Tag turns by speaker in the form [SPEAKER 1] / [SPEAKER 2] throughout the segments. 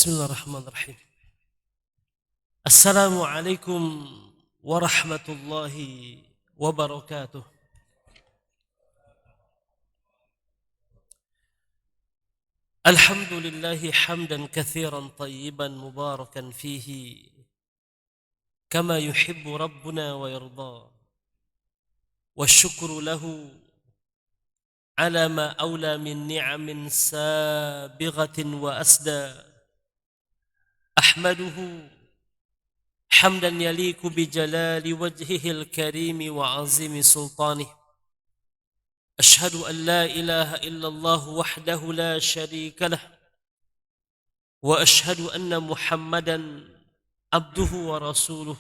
[SPEAKER 1] Bismillahirrahmanirrahim. Assalamualaikum warahmatullahi wabarakatuh. Alhamdulillahi hamdan kathiran tayyiban mubarakan fihi kama yuhibbu rabbuna wa yarda. Wasyukru lahu ala ma awla min ni'amin sabighatin wa asda. أحمده حمدا يليق بجلال وجهه الكريم وعظيم سلطانه. أشهد أن لا إله إلا الله وحده لا شريك له، وأشهد أن محمدا عبده ورسوله.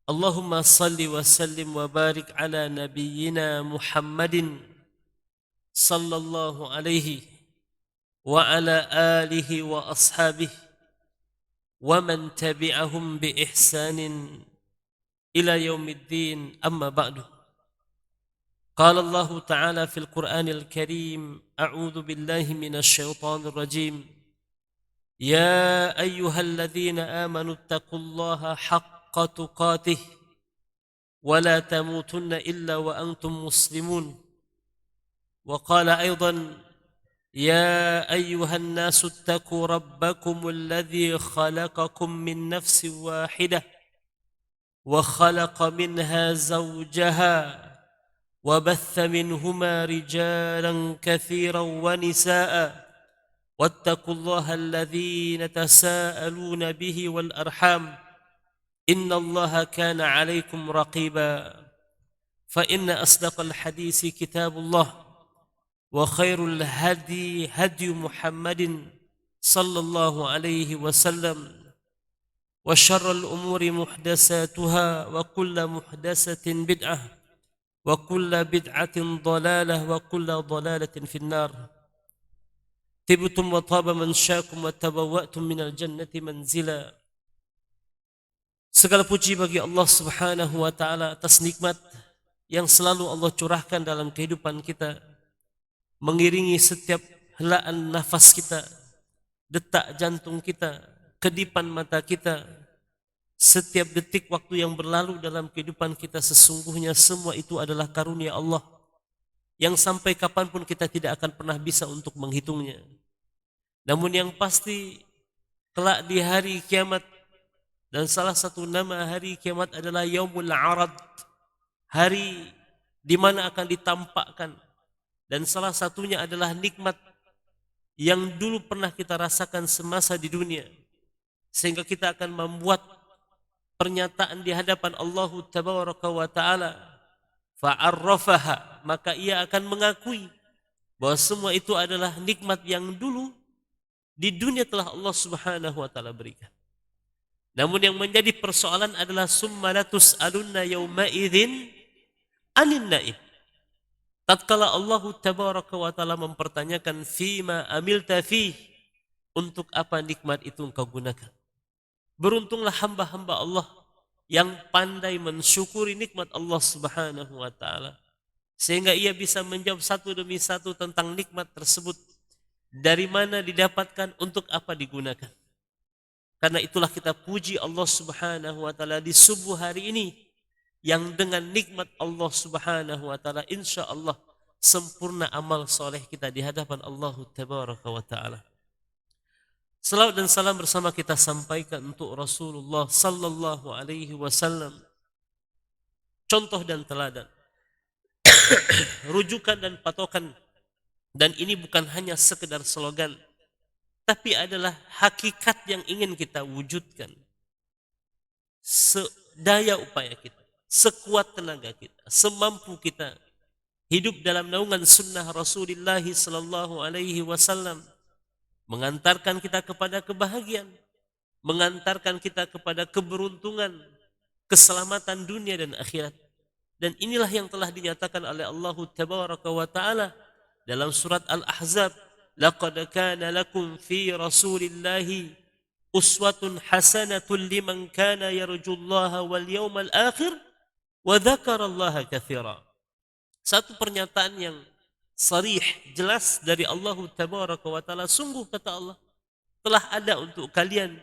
[SPEAKER 1] اللهم صل وسلم وبارك على نبينا محمد صلى الله عليه وعلى آله وأصحابه ومن تبعهم بإحسان إلى يوم الدين. أما بعد، قال الله تعالى في القرآن الكريم: أعوذ بالله من الشيطان الرجيم. يا أيها الذين آمنوا اتقوا الله حق تقاته ولا تموتن إلا وأنتم مسلمون. وقال أيضا: يا أيها الناس اتقوا ربكم الذي خلقكم من نفس واحدة وخلق منها زوجها وبث منهما رجالا كثيرا ونساء واتقوا الله الذين تساءلون به والأرحام إن الله كان عليكم رقيبا. فإن أصدق الحديث كتاب الله، وخير الهدي هدي محمد صلى الله عليه وسلم، وشر الأمور محدثاتها وكل محدثة بدعة وكل بدعة ضلالة وكل ضلالة في النار. تبتم وطاب منشاكم وتبوأتم من الجنة منزلا. Segala puji bagi Allah Subhanahu wa taala atas nikmat yang selalu Allah curahkan dalam kehidupan kita, mengiringi setiap helaan nafas kita, detak jantung kita, kedipan mata kita, setiap detik waktu yang berlalu dalam kehidupan kita. Sesungguhnya semua itu adalah karunia Allah yang sampai kapanpun kita tidak akan pernah bisa untuk menghitungnya. Namun yang pasti, kelak di hari kiamat, dan salah satu nama hari kiamat adalah Yaumul Arad, hari di mana akan ditampakkan. Dan salah satunya adalah nikmat yang dulu pernah kita rasakan semasa di dunia, sehingga kita akan membuat pernyataan di hadapan Allah Tabaraka wa Ta'ala, fa'arrafaha, maka ia akan mengakui bahwa semua itu adalah nikmat yang dulu di dunia telah Allah Subhanahu wa Ta'ala berikan. Namun yang menjadi persoalan adalah summa latus'alunna yawma idzin 'anil na'im. Tatkala Allah Tabaraka wa Ta'ala mempertanyakan fima amilta fih, untuk apa nikmat itu engkau gunakan. Beruntunglah hamba-hamba Allah yang pandai mensyukuri nikmat Allah Subhanahu wa Ta'ala, sehingga ia bisa menjawab satu demi satu tentang nikmat tersebut, dari mana didapatkan, untuk apa digunakan. Karena itulah kita puji Allah Subhanahu wa Ta'ala di subuh hari ini, yang dengan nikmat Allah Subhanahu wa Ta'ala insya Allah sempurna amal soleh kita di hadapan Allah Tabaraka wa Ta'ala. Salawat dan salam bersama kita sampaikan untuk Rasulullah sallallahu alaihi wasallam, contoh dan teladan, rujukan dan patokan. Dan ini bukan hanya sekedar slogan, tapi adalah hakikat yang ingin kita wujudkan. Sedaya upaya kita, sekuat tenaga kita, semampu kita, hidup dalam naungan sunnah Rasulullah sallallahu alaihi wasallam, mengantarkan kita kepada kebahagiaan, mengantarkan kita kepada keberuntungan, keselamatan dunia dan akhirat. Dan inilah yang telah dinyatakan oleh Allah Tabaraka wa Ta'ala dalam surat Al-Ahzab, laqad kana lakum fi Rasulillahi uswatun hasanatun liman kana yarjullaha wal yawmal akhir wa dzakarallaha katsira. Satu pernyataan yang sarih, jelas dari Allah Tabaraka wa Ta'ala. Sungguh, kata Allah, telah ada untuk kalian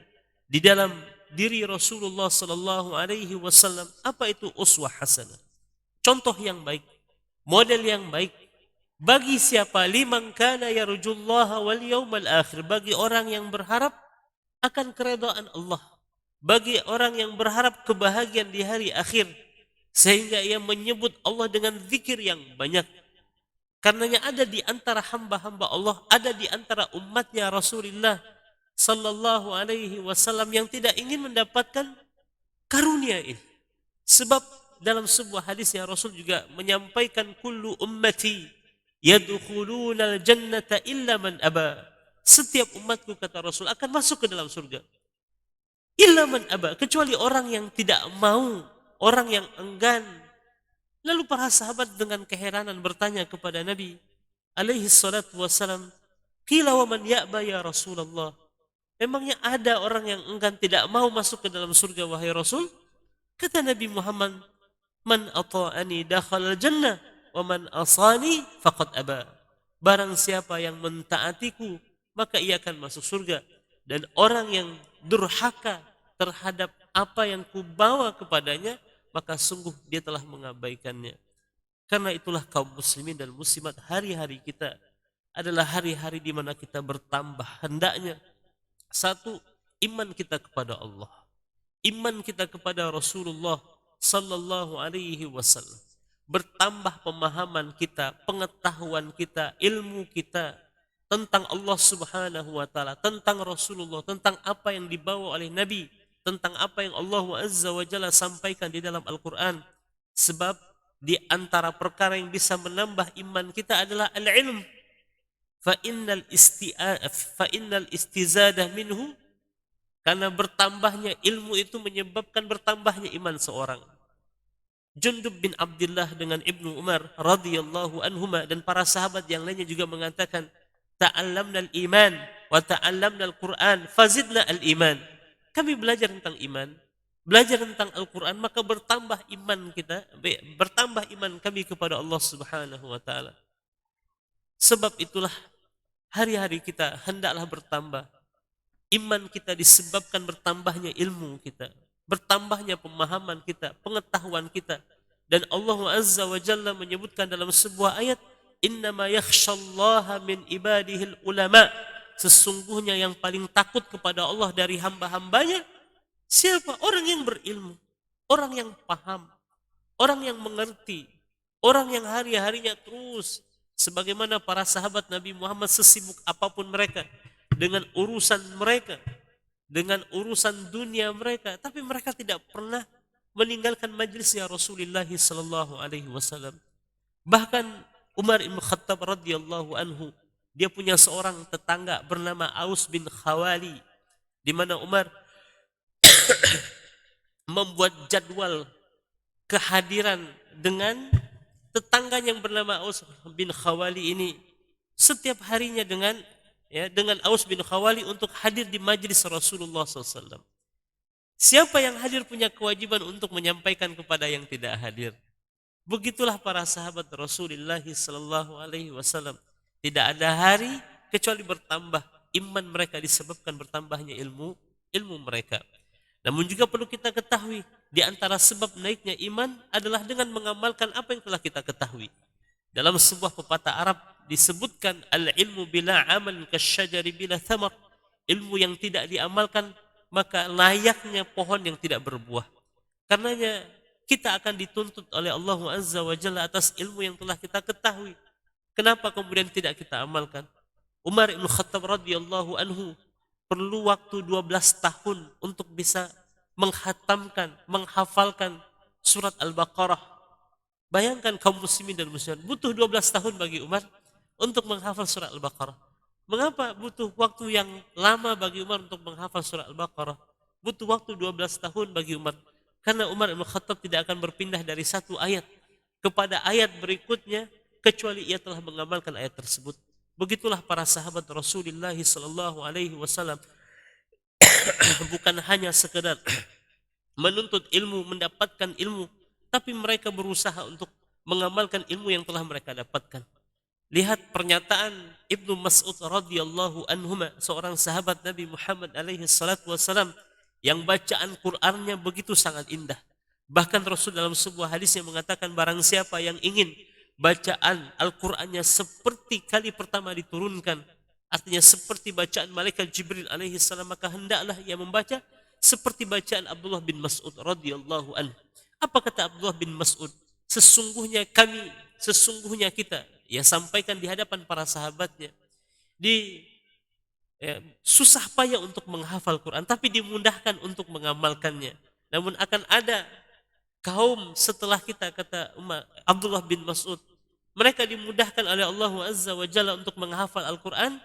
[SPEAKER 1] di dalam diri Rasulullah sallallahu alaihi wasallam. Apa itu uswah hasanah? Contoh yang baik, model yang baik bagi siapa? Liman kana yarjullaha wal yaumal akhir, bagi orang yang berharap akan keredaan Allah, bagi orang yang berharap kebahagiaan di hari akhir, sehingga ia menyebut Allah dengan zikir yang banyak. Karenanya ada di antara hamba-hamba Allah, ada di antara umatnya Rasulullah sallallahu alaihi wasallam yang tidak ingin mendapatkan karunia ini. Sebab dalam sebuah hadis yang Rasul juga menyampaikan, kullu ummati yadkhulunal jannata illa man aba. Setiap umatku, kata Rasul, akan masuk ke dalam surga. Illa man aba, kecuali orang yang tidak mau, orang yang enggan. Lalu para sahabat dengan keheranan bertanya kepada Nabi alaihi salatu wassalam, qila wa man ya'ba ya Rasulullah? Memangnya ada orang yang enggan, tidak mau masuk ke dalam surga, wahai Rasul? Kata Nabi Muhammad, man ata'ani dakhala jannah wa man asani faqad aba. Barang siapa yang mentaatiku, maka ia akan masuk surga, dan orang yang durhaka terhadap apa yang kubawa kepadanya, maka sungguh dia telah mengabaikannya. Karena itulah kaum muslimin dan muslimat, hari-hari kita adalah hari-hari di mana kita bertambah. Hendaknya satu, iman kita kepada Allah, iman kita kepada Rasulullah sallallahu alaihi wasallam, bertambah pemahaman kita, pengetahuan kita, ilmu kita tentang Allah subhanahu wa ta'ala, tentang Rasulullah, tentang apa yang dibawa oleh Nabi, tentang apa yang Allah azza wa jalla sampaikan di dalam Al-Quran. Sebab di antara perkara yang bisa menambah iman kita adalah al-ilm. Fa innal istizadah minhu, karena bertambahnya ilmu itu menyebabkan bertambahnya iman seorang. Jundub bin Abdullah dengan Ibnu Umar radhiyallahu anhuma dan para sahabat yang lainnya juga mengatakan, ta'allamnal iman wa ta'allamnal Qur'an fazidna al-iman. Kami belajar tentang iman, belajar tentang Al-Quran, maka bertambah iman kita, bertambah iman kami kepada Allah subhanahu wa ta'ala. Sebab itulah hari-hari kita hendaklah bertambah. Iman kita disebabkan bertambahnya ilmu kita, bertambahnya pemahaman kita, pengetahuan kita. Dan Allah azza wa jalla menyebutkan dalam sebuah ayat, innama yakhshallaha min ibadihil ulama. Sesungguhnya yang paling takut kepada Allah dari hamba-hambanya siapa? Orang yang berilmu, orang yang paham, orang yang mengerti, orang yang hari-harinya terus, sebagaimana para sahabat Nabi Muhammad, sesibuk apapun mereka dengan urusan mereka, dengan urusan dunia mereka, tapi mereka tidak pernah meninggalkan majlisnya Rasulullah sallallahu alaihi wasallam. Bahkan Umar bin Khattab radhiyallahu anhu, dia punya seorang tetangga bernama Aus bin Khawali, di mana Umar membuat jadwal kehadiran dengan tetangga yang bernama Aus bin Khawali ini setiap harinya dengan Aus bin Khawali untuk hadir di majlis Rasulullah SAW. Siapa yang hadir punya kewajiban untuk menyampaikan kepada yang tidak hadir. Begitulah para sahabat Rasulullah sallallahu alaihi wasallam. Tidak ada hari kecuali bertambah iman mereka disebabkan bertambahnya ilmu mereka. Namun juga perlu kita ketahui, di antara sebab naiknya iman adalah dengan mengamalkan apa yang telah kita ketahui. Dalam sebuah pepatah Arab disebutkan, al-ilmu bila amal kasyajari bila thamar. Ilmu yang tidak diamalkan maka layaknya pohon yang tidak berbuah. Karenanya kita akan dituntut oleh Allah azza wa jalla atas ilmu yang telah kita ketahui. Kenapa kemudian tidak kita amalkan? Umar bin Khattab radhiyallahu anhu perlu waktu 12 tahun untuk bisa menghatamkan, menghafalkan surat Al-Baqarah. Bayangkan kaum muslimin dan muslimat, butuh 12 tahun bagi Umar untuk menghafal surat Al-Baqarah. Mengapa butuh waktu yang lama bagi Umar untuk menghafal surat Al-Baqarah? Butuh waktu 12 tahun bagi Umar. Karena Umar bin Khattab tidak akan berpindah dari satu ayat kepada ayat berikutnya kecuali ia telah mengamalkan ayat tersebut. Begitulah para sahabat Rasulullah sallallahu alaihi wasallam, bukan hanya sekedar menuntut ilmu, mendapatkan ilmu, tapi mereka berusaha untuk mengamalkan ilmu yang telah mereka dapatkan. Lihat pernyataan Ibnu Mas'ud radhiyallahu anhuma, seorang sahabat Nabi Muhammad alaihi salatu wasalam yang bacaan Qur'annya begitu sangat indah. Bahkan Rasul dalam sebuah hadis yang mengatakan barang siapa yang ingin bacaan Al-Qur'annya seperti kali pertama diturunkan, artinya seperti bacaan malaikat Jibril alaihi salam, maka hendaklah ia membaca seperti bacaan Abdullah bin Mas'ud radhiyallahu anhu. Apa kata Abdullah bin Mas'ud? Sesungguhnya kita, ia sampaikan di hadapan para sahabatnya, di susah payah untuk menghafal Quran, tapi dimudahkan untuk mengamalkannya. Namun akan ada kaum setelah kita, kata Abdullah bin Mas'ud, mereka dimudahkan oleh Allah Azza wa Jalla untuk menghafal Al-Quran,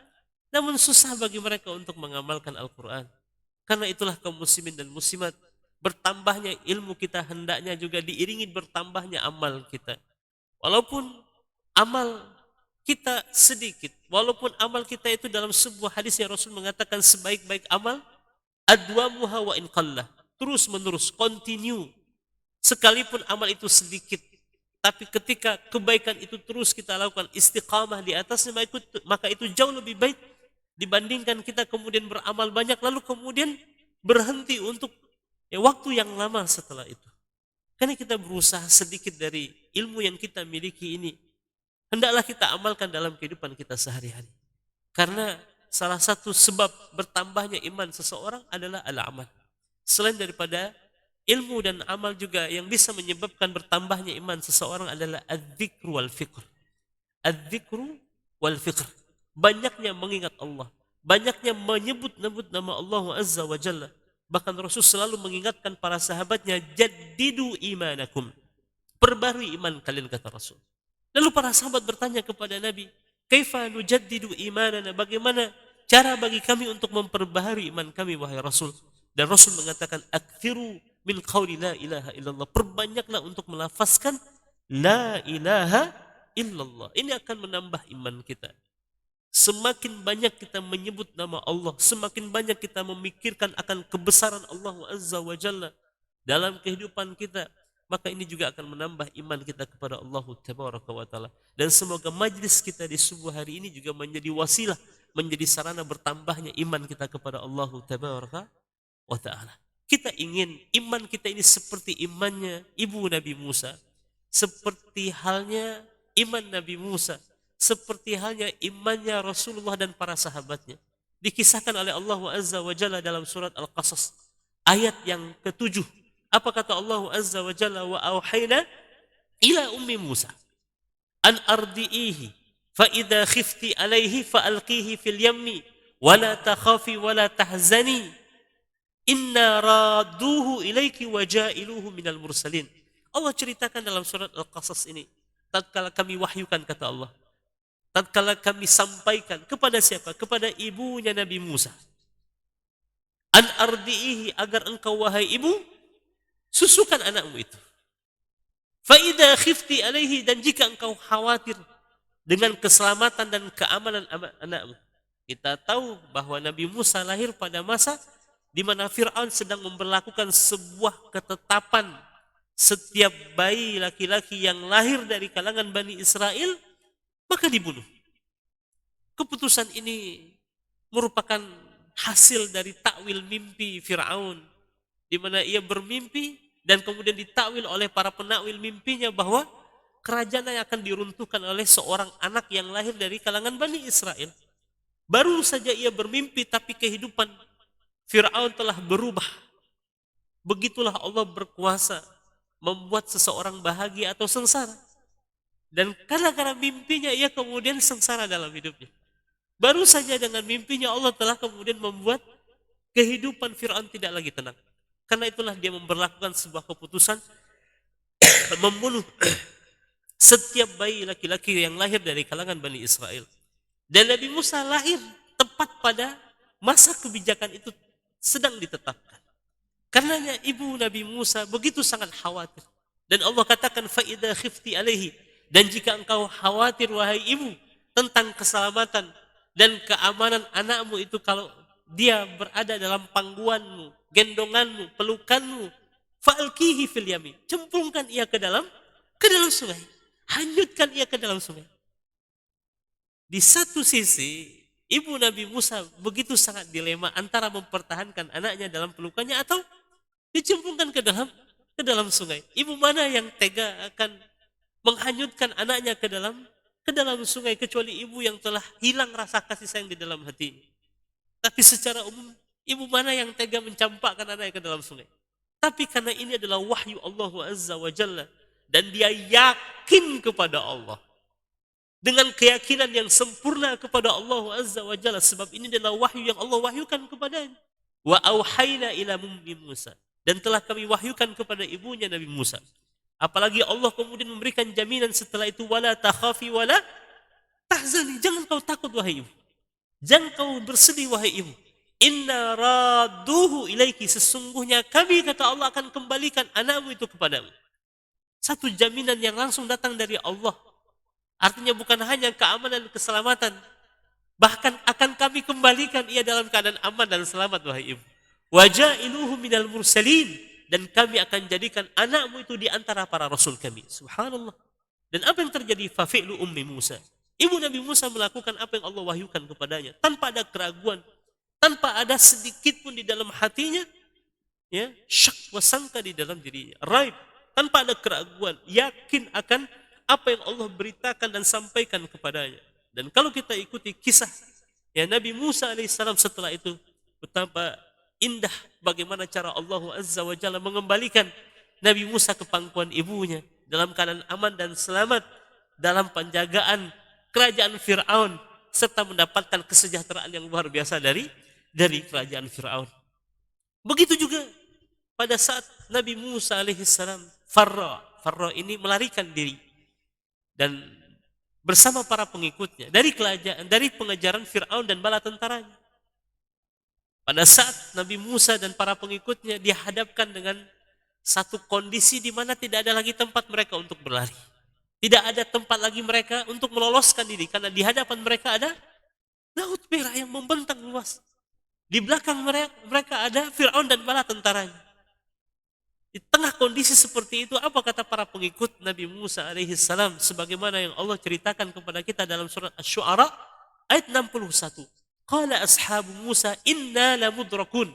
[SPEAKER 1] namun susah bagi mereka untuk mengamalkan Al-Quran. Karena itulah kaum muslimin dan muslimat, bertambahnya ilmu kita hendaknya juga diiringi bertambahnya amal kita. Walaupun amal kita sedikit, walaupun amal kita itu dalam sebuah hadis yang Rasul mengatakan sebaik-baik amal adwamuha wa in qallah, terus menerus, continue, sekalipun amal itu sedikit, tapi ketika kebaikan itu terus kita lakukan, istiqamah di atasnya, maka itu jauh lebih baik dibandingkan kita kemudian beramal banyak lalu kemudian berhenti untuk waktu yang lama setelah itu. Karena kita berusaha sedikit dari ilmu yang kita miliki ini, hendaklah kita amalkan dalam kehidupan kita sehari-hari. Karena salah satu sebab bertambahnya iman seseorang adalah al-amal. Selain daripada ilmu dan amal juga yang bisa menyebabkan bertambahnya iman seseorang adalah adzikru wal fikr. Adzikru wal fikr. Banyaknya mengingat Allah, banyaknya menyebut-nyebut nama Allah Azza wa Jalla. Bahkan Rasul selalu mengingatkan para sahabatnya, jaddidu imanakum, perbarui iman kalian, kata Rasul. Lalu para sahabat bertanya kepada Nabi, kaifa nujaddidu imanana, bagaimana cara bagi kami untuk memperbaharui iman kami wahai Rasul? Dan Rasul mengatakan, aktsiru min qauli la ilaha illallah, perbanyaklah untuk melafazkan la ilaha illallah. Ini akan menambah iman kita. Semakin banyak kita menyebut nama Allah, semakin banyak kita memikirkan akan kebesaran Allah Azza wa Jalla dalam kehidupan kita, maka ini juga akan menambah iman kita kepada Allah Tabaraka wa Ta'ala. Dan semoga majlis kita di subuh hari ini juga menjadi wasilah, menjadi sarana bertambahnya iman kita kepada Allah Tabaraka wa Ta'ala. Kita ingin iman kita ini seperti imannya ibu Nabi Musa, seperti halnya iman Nabi Musa, seperti halnya imannya Rasulullah dan para sahabatnya. Dikisahkan oleh Allah Azza wa Jalla dalam surat Al-Qasas ayat yang ke-7. Apa kata Allah Azza wa Jalla? Wa auhayna ila ummi Musa an ardi'ihi fa idza khifti alaihi fa alqihi fil yammi wa la takhafi wa la tahzani inna radduhu ilaiki wa ja'iluhu minal mursalin. Allah ceritakan dalam surat Al-Qasas ini, tatkala kami wahyukan, kata Allah, tatkala kami sampaikan kepada siapa? Kepada ibunya Nabi Musa. An ardi'ihi, agar engkau wahai ibu susukan anakmu itu. Fa idza khifti alaihi, dan jika engkau khawatir dengan keselamatan dan keamanan anakmu. Kita tahu bahwa Nabi Musa lahir pada masa di mana Fir'aun sedang memberlakukan sebuah ketetapan, setiap bayi laki-laki yang lahir dari kalangan Bani Israel maka dibunuh. Keputusan ini merupakan hasil dari takwil mimpi Fir'aun, di mana ia bermimpi dan kemudian ditakwil oleh para penakwil mimpinya bahwa kerajaan yang akan diruntuhkan oleh seorang anak yang lahir dari kalangan Bani Israel. Baru saja ia bermimpi, tapi kehidupan Fir'aun telah berubah. Begitulah Allah berkuasa membuat seseorang bahagia atau sengsara. Dan karena mimpinya ia kemudian sengsara dalam hidupnya. Baru saja dengan mimpinya Allah telah kemudian membuat kehidupan Fir'aun tidak lagi tenang. Karena itulah dia memberlakukan sebuah keputusan membunuh setiap bayi laki-laki yang lahir dari kalangan Bani Israel. Dan Nabi Musa lahir tepat pada masa kebijakan itu sedang ditetapkan. Karenanya ibu Nabi Musa begitu sangat khawatir. Dan Allah katakan, fa idza khifti alaihi, dan jika engkau khawatir wahai ibu tentang keselamatan dan keamanan anakmu itu kalau dia berada dalam pangkuanmu, gendonganmu, pelukanmu, fa'alqihi fil yamin, cemplungkan ia ke dalam sungai, hanyutkan ia ke dalam sungai. Di satu sisi, ibu Nabi Musa begitu sangat dilema antara mempertahankan anaknya dalam pelukannya atau dicemplungkan ke dalam sungai. Ibu mana yang tega akan menghanyutkan anaknya ke dalam sungai kecuali ibu yang telah hilang rasa kasih sayang di dalam hati. Tapi secara umum, ibu mana yang tega mencampakkan anaknya ke dalam sungai? Tapi karena ini adalah wahyu Allah Azza wa Jalla dan dia yakin kepada Allah dengan keyakinan yang sempurna kepada Allah Azza wa Jalla sebab ini adalah wahyu yang Allah wahyukan kepadanya. Wa auhayna ila ummi Musa, dan telah kami wahyukan kepada ibunya Nabi Musa. Apalagi Allah kemudian memberikan jaminan setelah itu, wala takhafi wala tahzani, jangan kau takut wahai ibu, jangan kau bersedih wahai ibu. Inna raduhu ilaiki, sesungguhnya kami, kata Allah, akan kembalikan anakmu itu kepadamu. Satu jaminan yang langsung datang dari Allah. Artinya bukan hanya keamanan dan keselamatan, bahkan akan kami kembalikan ia dalam keadaan aman dan selamat wahai ibu. Waja'iluhu minal mursalin, dan kami akan jadikan anakmu itu di antara para rasul kami. Subhanallah. Dan apa yang terjadi? Fafi'lu ummi Musa. Ibu Nabi Musa melakukan apa yang Allah wahyukan kepadanya tanpa ada keraguan, tanpa ada sedikit pun di dalam hatinya ya syak wasangka di dalam dirinya, raib, tanpa ada keraguan, yakin akan apa yang Allah beritakan dan sampaikan kepadanya. Dan kalau kita ikuti kisah ya Nabi Musa alaihissalam setelah itu, betapa indah bagaimana cara Allah Azza wa Jalla mengembalikan Nabi Musa ke pangkuan ibunya dalam keadaan aman dan selamat dalam penjagaan kerajaan Fir'aun, serta mendapatkan kesejahteraan yang luar biasa dari kerajaan Fir'aun. Begitu juga pada saat Nabi Musa alaihissalam Farra ini melarikan diri dan bersama para pengikutnya dari pengejaran Fir'aun dan bala tentaranya. Pada saat Nabi Musa dan para pengikutnya dihadapkan dengan satu kondisi di mana tidak ada lagi tempat mereka untuk berlari. Tidak ada tempat lagi mereka untuk meloloskan diri karena di hadapan mereka ada Laut Merah yang membentang luas. Di belakang mereka ada Fir'aun dan bala tentaranya. Di tengah kondisi seperti itu, apa kata para pengikut Nabi Musa alaihissalam sebagaimana yang Allah ceritakan kepada kita dalam surat Asy-Syu'ara ayat 61. Qala ashabu Musa inna lamudrakun.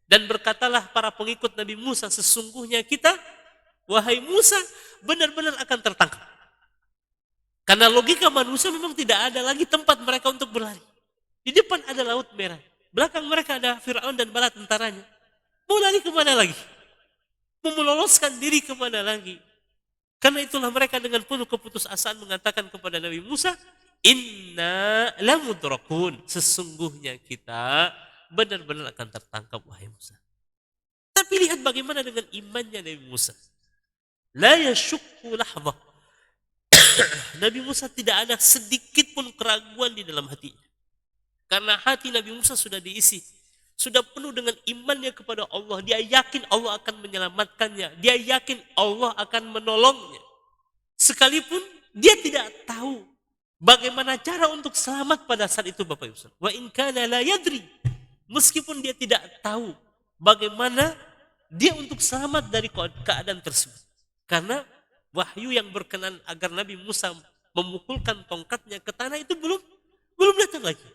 [SPEAKER 1] Dan berkatalah para pengikut Nabi Musa, sesungguhnya kita, wahai Musa, benar-benar akan tertangkap. Karena logika manusia memang tidak ada lagi tempat mereka untuk berlari. Di depan ada Laut Merah, belakang mereka ada Fir'aun dan bala tentaranya. Mau lari kemana lagi? Mau meloloskan diri kemana lagi? Karena itulah mereka dengan penuh keputusasaan mengatakan kepada Nabi Musa, inna lamudrakun, sesungguhnya kita benar-benar akan tertangkap wahai Musa. Tapi lihat bagaimana dengan imannya Nabi Musa. La yashukku lahmah. Nabi Musa tidak ada sedikit pun keraguan di dalam hatinya. Karena hati Nabi Musa sudah diisi, sudah penuh dengan imannya kepada Allah. Dia yakin Allah akan menyelamatkannya. Dia yakin Allah akan menolongnya. Sekalipun dia tidak tahu bagaimana cara untuk selamat pada saat itu, Bapak Ibu. Wa in kana la yadri. Meskipun dia tidak tahu bagaimana dia untuk selamat dari keadaan tersebut. Karena wahyu yang berkenan agar Nabi Musa memukulkan tongkatnya ke tanah itu belum datang lagi.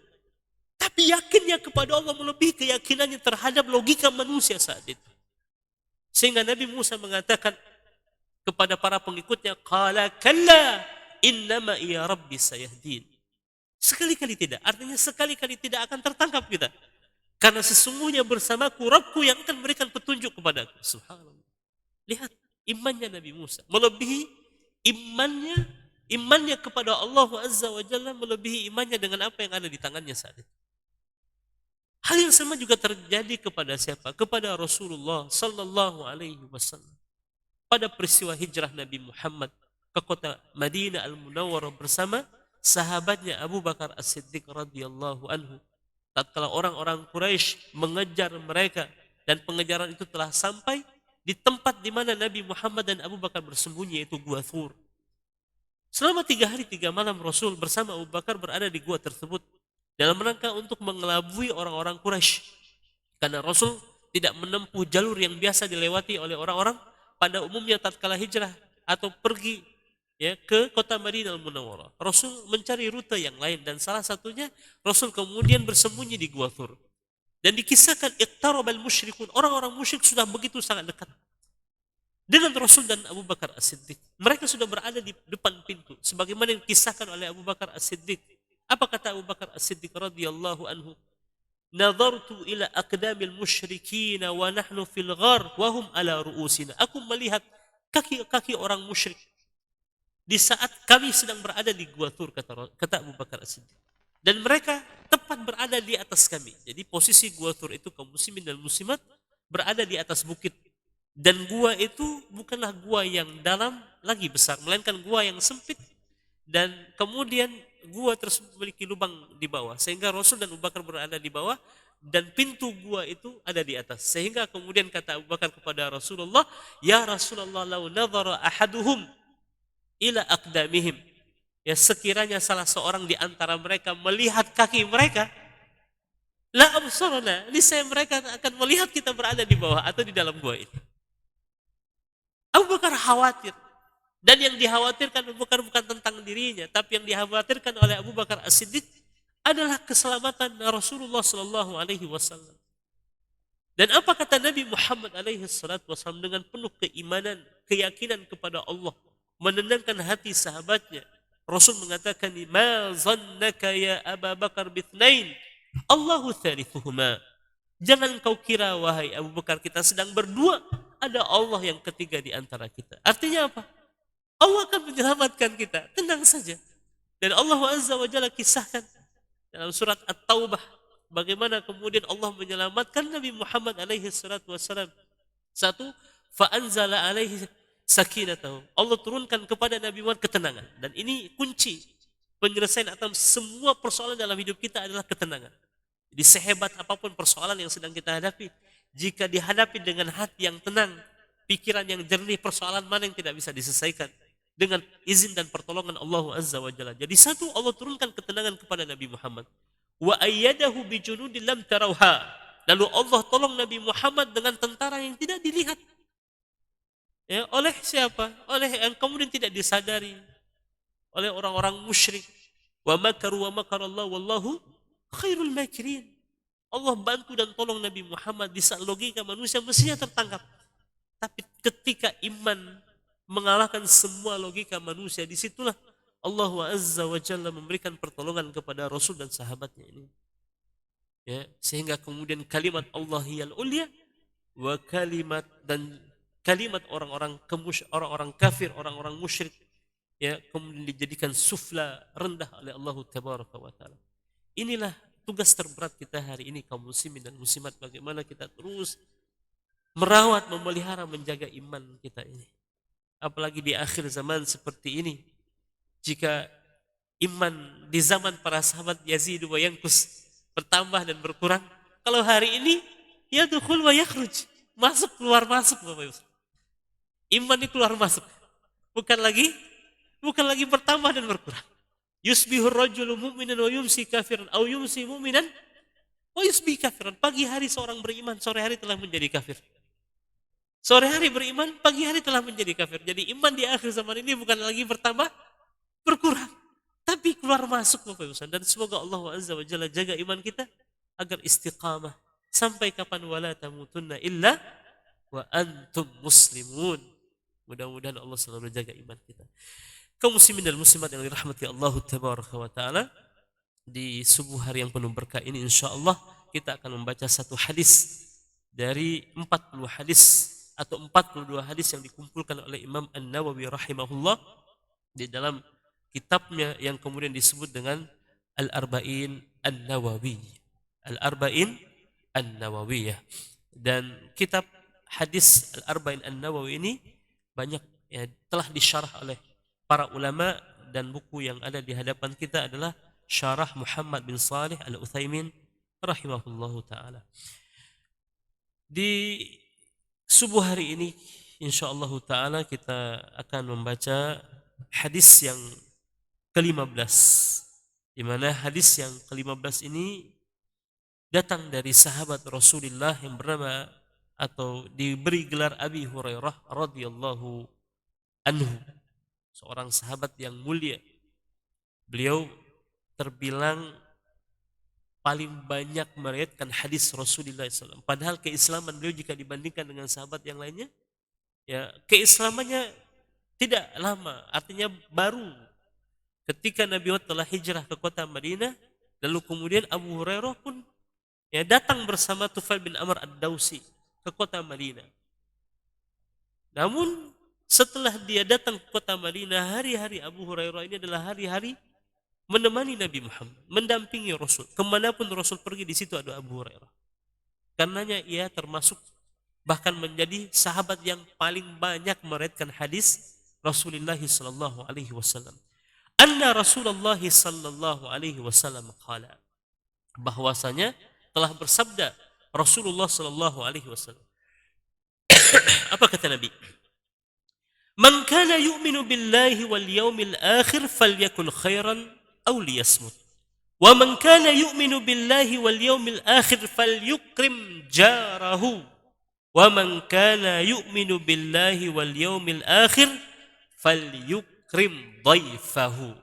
[SPEAKER 1] Tapi yakinnya kepada Allah melebihi keyakinannya terhadap logika manusia saat itu. Sehingga Nabi Musa mengatakan kepada para pengikutnya, qala kalla innama iya rabbi sayahdin. Sekali-kali tidak, artinya sekali-kali tidak akan tertangkap kita. Karena sesungguhnya bersamaku Rabbku yang akan memberikan petunjuk kepadaku. Subhanallah. Lihat imannya Nabi Musa melebihi imannya kepada Allah Azza wa Jalla, melebihi imannya dengan apa yang ada di tangannya saat itu. Hal yang sama juga terjadi kepada siapa? Kepada Rasulullah sallallahu alaihi wasallam. Pada peristiwa hijrah Nabi Muhammad ke kota Madinah Al-Munawwarah bersama sahabatnya Abu Bakar As-Siddiq radhiyallahu anhu. Tatkala orang-orang Quraisy mengejar mereka dan pengejaran itu telah sampai di tempat di mana Nabi Muhammad dan Abu Bakar bersembunyi, yaitu Gua Thur. Selama 3 hari 3 malam Rasul bersama Abu Bakar berada di gua tersebut dalam rangka untuk mengelabui orang-orang Quraisy. Karena Rasul tidak menempuh jalur yang biasa dilewati oleh orang-orang pada umumnya tatkala hijrah atau pergi ya ke kota Madinah Al-Munawwarah. Rasul mencari rute yang lain dan salah satunya Rasul kemudian bersembunyi di Gua Thur. Dan dikisahkan iqtarabal musyrikun, orang-orang musyrik sudah begitu sangat dekat dengan Rasul dan Abu Bakar As-Siddiq. Mereka sudah berada di depan pintu sebagaimana yang dikisahkan oleh Abu Bakar As-Siddiq. Apa kata Abu Bakar As-Siddiq radhiyallahu anhu? Nadartu ila aqdamil musyrikin wa nahnu fil ghar wa hum ala ru'usina. Aku melihat kaki-kaki orang musyrik di saat kami sedang berada di Gua Thur, kata Abu Bakar As-Siddiq. Dan mereka tepat berada di atas kami. Jadi posisi Gua Thur itu kaum muslimin dan muslimat berada di atas bukit. Dan gua itu bukanlah gua yang dalam lagi besar, melainkan gua yang sempit. Dan kemudian gua tersebut memiliki lubang di bawah. Sehingga Rasul dan Abu Bakar berada di bawah. Dan pintu gua itu ada di atas. Sehingga kemudian kata Abu Bakar kepada Rasulullah, ya Rasulullah, lau nadhara ahaduhum ila aqdamihim, ya sekiranya salah seorang di antara mereka melihat kaki mereka, la absarna, niscaya mereka akan melihat kita berada di bawah atau di dalam gua ini. Abu Bakar khawatir, dan yang dikhawatirkan bukan tentang dirinya, tapi yang dikhawatirkan oleh Abu Bakar As-Siddiq adalah keselamatan Rasulullah Sallallahu Alaihi Wasallam. Dan apa kata Nabi Muhammad Alaihi Wasallam dengan penuh keimanan, keyakinan kepada Allah, menenangkan hati sahabatnya. Rasul mengatakan, ma zannaka ya Abu Bakar bithnain, Allahu thalithuhuma. Jangan kau kira wahai Abu Bakar kita sedang berdua, ada Allah yang ketiga di antara kita. Artinya apa? Allah akan menyelamatkan kita, tenang saja. Dan Allah Azza wa Jalla kisahkan dalam surat At-Taubah bagaimana kemudian Allah menyelamatkan Nabi Muhammad alaihi salatu wasallam. Satu, fa anzala alaihi sakinatahu. Allah turunkan kepada Nabi Muhammad ketenangan. Dan ini kunci penyelesaian atas semua persoalan dalam hidup kita adalah ketenangan. Jadi sehebat apapun persoalan yang sedang kita hadapi, jika dihadapi dengan hati yang tenang, pikiran yang jernih, persoalan mana yang tidak bisa diselesaikan dengan izin dan pertolongan Allah Azza wa Jalla. Jadi satu, Allah turunkan ketenangan kepada Nabi Muhammad. Wa ayyadahu bijunudin lam tarauha. Lalu Allah tolong Nabi Muhammad dengan tentara yang tidak dilihat. Ya, oleh siapa? Oleh yang kemudian tidak disadari oleh orang-orang musyrik. Wa makaru wa makarallahu wallahu khairul makirin. Allah bantu dan tolong Nabi Muhammad di saat logika manusia mestinya tertangkap. Tapi ketika iman mengalahkan semua logika manusia, disitulah Allah Azza wa Jalla memberikan pertolongan kepada Rasul dan sahabatnya ini. Ya, sehingga kemudian kalimat Allah hiyal ulya wa kalimat orang-orang kafir, orang-orang musyrik, ya, kemudian dijadikan sufla, rendah oleh Allah Tabaraka wa Ta'ala. Inilah tugas terberat kita hari ini kaum muslimin dan muslimat, bagaimana kita terus merawat, memelihara, menjaga iman kita ini. Apalagi di akhir zaman seperti ini, jika iman di zaman para sahabat yazidu wa yankus, bertambah dan berkurang. Kalau hari ini yadkhul wa yakhruj, masuk keluar masuk, Bapak Ibu. Iman ini keluar masuk, bukan lagi bertambah dan berkurang. Yusbihur rajulu mu'minan wa yumsi kafiran, au yumsi mu'minan wa yusbih kafiran. Pagi hari seorang beriman, sore hari telah menjadi kafir. Sore hari beriman, pagi hari telah menjadi kafir. Jadi iman di akhir zaman ini bukan lagi bertambah, berkurang, tapi keluar masuk, Bapak Ibu. Dan semoga Allah Azza wa Jalla jaga iman kita agar istiqamah sampai kapan, wala tamutunna illa wa antum muslimun. Mudah-mudahan Allah selalu jaga iman kita. Kaum muslimin dan muslimat yang dirahmati Allah Tabaraka wa Ta'ala, di subuh hari yang penuh berkah ini insyaallah kita akan membaca satu hadis dari 40 hadis atau 42 hadis yang dikumpulkan oleh Imam An-Nawawi rahimahullah di dalam kitabnya yang kemudian disebut dengan Al-Arba'in An-Nawawi. Al-Arba'in An-Nawawiyah. Dan kitab hadis Al-Arba'in An-Nawawi ini banyak, ya, telah disyarah oleh para ulama, dan buku yang ada di hadapan kita adalah Syarah Muhammad bin Salih Al-Utsaimin rahimahullahu taala. Di subuh hari ini insyaallah taala kita akan membaca hadis yang ke-15, di mana hadis yang ke-15 ini datang dari sahabat Rasulullah yang bernama atau diberi gelar Abi Hurairah radhiyallahu anhu. seorang sahabat yang mulia. Beliau terbilang paling banyak meriwayatkan hadis Rasulullah SAW. Padahal keislaman beliau jika dibandingkan dengan sahabat yang lainnya, ya keislamannya tidak lama, artinya baru ketika Nabi Muhammad telah hijrah ke kota Madinah, lalu kemudian Abu Hurairah pun ya datang bersama Tufail bin Amr ad-Dausi ke kota Madinah. Namun setelah dia datang ke kota Madinah, hari-hari Abu Hurairah ini adalah hari-hari menemani Nabi Muhammad, mendampingi Rasul. Kemanapun Rasul pergi, di situ ada Abu Hurairah. Karenanya ia termasuk bahkan menjadi sahabat yang paling banyak meriwayatkan hadis Rasulullah sallallahu alaihi wasallam. Anna Rasulullah sallallahu alaihi wasallam qala, bahwasanya telah bersabda Rasulullah sallallahu alaihi wasallam. Apa kata Nabi? Man kana yu'minu billahi wal yawmil akhir falyakul khairan aw liyasmut. Wa man kana yu'minu billahi wal yawmil akhir falyukrim jarahu. Wa man kana yu'minu billahi wal yawmil akhir falyukrim dhaifahu.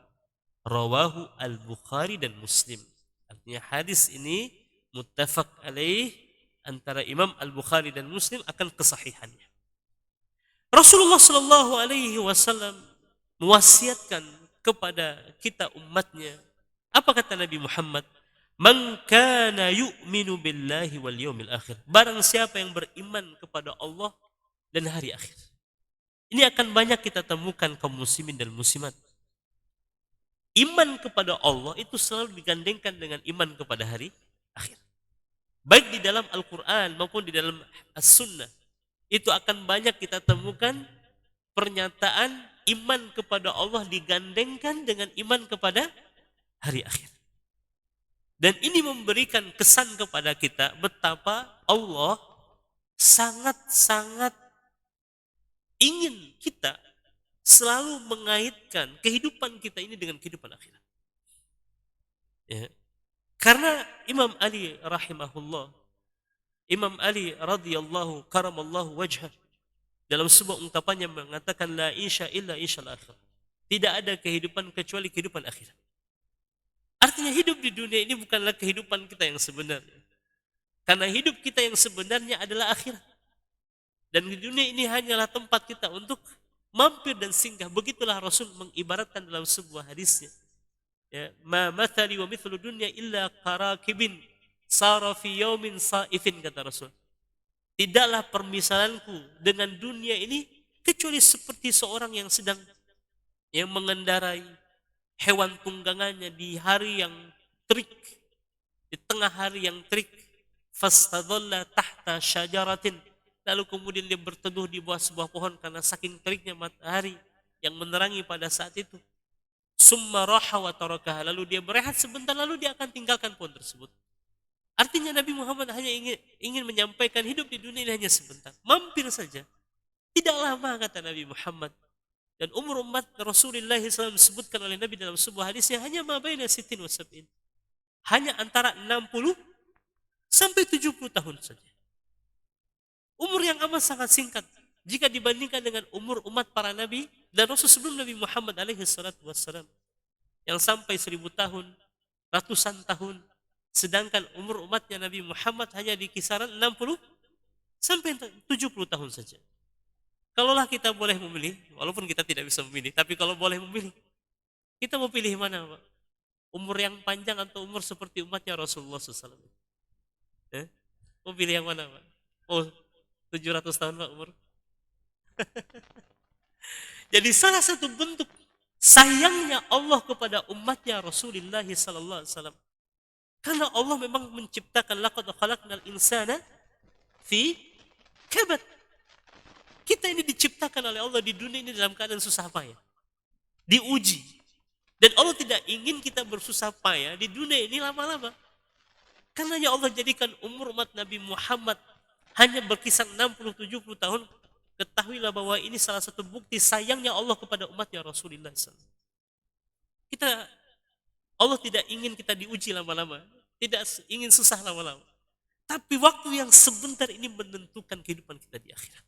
[SPEAKER 1] Rawahu al-Bukhari dan Muslim. Artinya hadis ini muttafaq alaih antara Imam Al-Bukhari dan Muslim akan kesahihannya. Rasulullah sallallahu alaihi wasallam mewasiatkan kepada kita umatnya. Apa kata Nabi Muhammad? Man kana yu'minu billahi wal yawmil akhir. Barang siapa yang beriman kepada Allah dan hari akhir. Ini akan banyak kita temukan kaum muslimin dan muslimat. Iman kepada Allah itu selalu digandengkan dengan iman kepada hari akhir. Baik di dalam Al-Quran maupun di dalam As-Sunnah. Itu akan banyak kita temukan pernyataan iman kepada Allah digandengkan dengan iman kepada hari akhir. Dan ini memberikan kesan kepada kita betapa Allah sangat-sangat ingin kita selalu mengaitkan kehidupan kita ini dengan kehidupan akhirat. Ya. Karena Imam Ali rahimahullah, Imam Ali radhiyallahu karamallahu wajhah, dalam sebuah ungkapannya mengatakan la insya illa insyal akhir. Tidak ada kehidupan kecuali kehidupan akhirat. Artinya hidup di dunia ini bukanlah kehidupan kita yang sebenarnya. Karena hidup kita yang sebenarnya adalah akhirat. Dan di dunia ini hanyalah tempat kita untuk mampir dan singgah. Begitulah Rasul mengibaratkan dalam sebuah hadisnya. Ya, ma mathali wa mithlu dunya illa qarakibin sara fi yaumin saifin, kata Rasul. Tidaklah permisalanku dengan dunia ini kecuali seperti seorang yang sedang mengendarai hewan tunggangannya di hari yang terik, di tengah hari yang terik, fastadalla tahta syajaratin, lalu kemudian dia berteduh di bawah sebuah pohon karena saking teriknya matahari yang menerangi pada saat itu. Summa raha wa tarakaha, lalu dia berehat sebentar, lalu dia akan tinggalkan pohon tersebut. Artinya Nabi Muhammad hanya ingin menyampaikan hidup di dunia ini hanya sebentar, mampir saja. Tidak lama, kata Nabi Muhammad. Dan umur umat Rasulullah SAW disebutkan oleh Nabi dalam sebuah hadisnya hanya ma baina sittin wa sab'in. Hanya antara 60 sampai 70 tahun saja. Umur yang amat sangat singkat jika dibandingkan dengan umur umat para nabi dan Rasul sebelum Nabi Muhammad alaihi salatu wassalam yang sampai 1000 tahun, ratusan tahun. Sedangkan umur umatnya Nabi Muhammad hanya di kisaran 60 sampai 70 tahun saja. Kalaulah kita boleh memilih, walaupun kita tidak bisa memilih, tapi kalau boleh memilih, kita mau pilih mana, Pak? Umur yang panjang atau umur seperti umatnya Rasulullah SAW? Mau pilih yang mana, Pak? Oh, 700 tahun, Pak, umur. Jadi salah satu bentuk sayangnya Allah kepada umatnya Rasulullah SAW. Karena Allah memang menciptakan laqad khalaqnal insana fi kabad. Kita ini diciptakan oleh Allah di dunia ini dalam keadaan susah payah. Diuji. Dan Allah tidak ingin kita bersusah payah di dunia ini lama-lama. Karena Allah jadikan umur umat Nabi Muhammad hanya berkisar 60-70 tahun. Ketahuilah bahwa ini salah satu bukti sayangnya Allah kepada umatnya Rasulullah SAW. Allah tidak ingin kita diuji lama-lama. Tidak ingin susah lama-lama. Tapi waktu yang sebentar ini menentukan kehidupan kita di akhirat.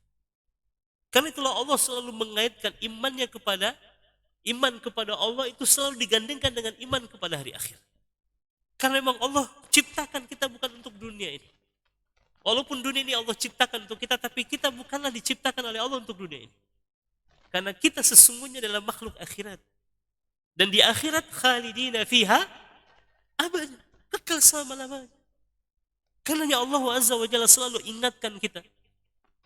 [SPEAKER 1] Karena itulah Allah selalu mengaitkan imannya kepada Iman kepada Allah itu selalu digandengkan dengan iman kepada hari akhir. Karena memang Allah ciptakan kita bukan untuk dunia ini. Walaupun dunia ini Allah ciptakan untuk kita, tapi kita bukanlah diciptakan oleh Allah untuk dunia ini. Karena kita sesungguhnya adalah makhluk akhirat. Dan di akhirat khalidina fiha abad, kekal selama-lamanya. Karenanya Allah Azza wa Jalla selalu ingatkan kita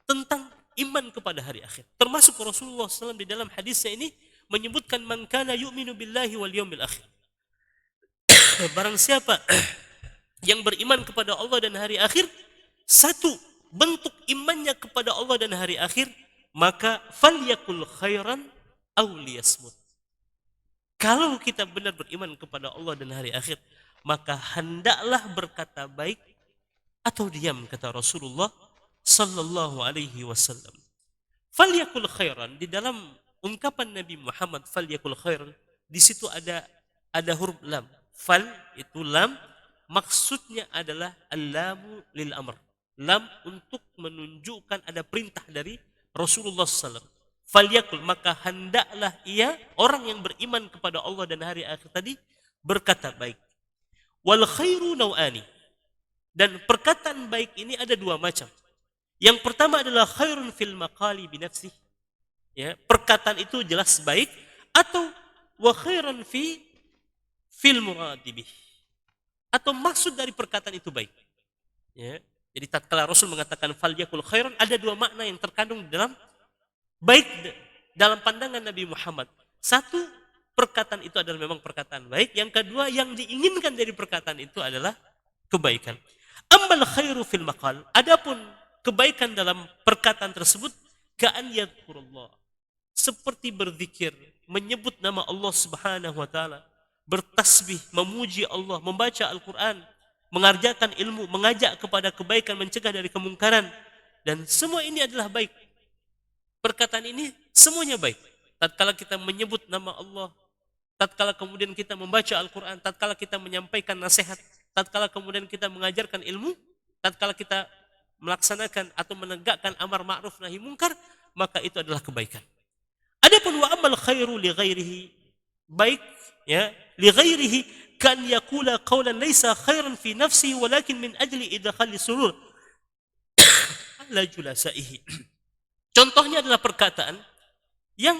[SPEAKER 1] tentang iman kepada hari akhir. Termasuk Rasulullah SAW di dalam hadisnya ini menyebutkan man kana yu'minu billahi wal yawmil akhir. Barang siapa yang beriman kepada Allah dan hari akhir, satu bentuk imannya kepada Allah dan hari akhir, maka falyakul khairan aw liyasmut. Kalau kita benar beriman kepada Allah dan hari akhir, maka hendaklah berkata baik atau diam, kata Rasulullah sallallahu alaihi wasallam. Falyakul khairan, di dalam ungkapan Nabi Muhammad falyakul khairan, di situ ada huruf lam. Fal itu lam, maksudnya adalah al-lamu lil amr. Lam untuk menunjukkan ada perintah dari Rasulullah sallallahu alaihi wasallam. Falyakul, maka hendaklah ia, orang yang beriman kepada Allah dan hari akhir tadi, berkata baik. Wal khairu naw'ani, dan perkataan baik ini ada dua macam. Yang pertama adalah khairun fil maqali binafsih. Ya, perkataan itu jelas baik, atau wa khairan fil muradibih. Atau maksud dari perkataan itu baik. Ya, jadi tatkala Rasul mengatakan falyakul khairan, ada dua makna yang terkandung dalam baik dalam pandangan Nabi Muhammad. Satu, perkataan itu adalah memang perkataan baik. Yang kedua, yang diinginkan dari perkataan itu adalah kebaikan. Ammal khairu fil maqal, adapun kebaikan dalam perkataan tersebut, ka'an yadhkurullah, seperti berzikir, menyebut nama Allah Subhanahu wa taala, bertasbih, memuji Allah, membaca Al-Qur'an, mengajarkan ilmu, mengajak kepada kebaikan, mencegah dari kemungkaran, dan semua ini adalah baik. Perkataan ini semuanya baik. Tatkala kita menyebut nama Allah, tatkala kemudian kita membaca Al-Qur'an, tatkala kita menyampaikan nasihat, tatkala kemudian kita mengajarkan ilmu, tatkala kita melaksanakan atau menegakkan amar ma'ruf nahi munkar, maka itu adalah kebaikan. Adapun wa amal khairu li ghairihi, baik ya, li ghairihi kan yaqula qawlan laysa khairan fi nafsihi walakin min ajli idkhali surur ala julasaihi. Contohnya adalah perkataan yang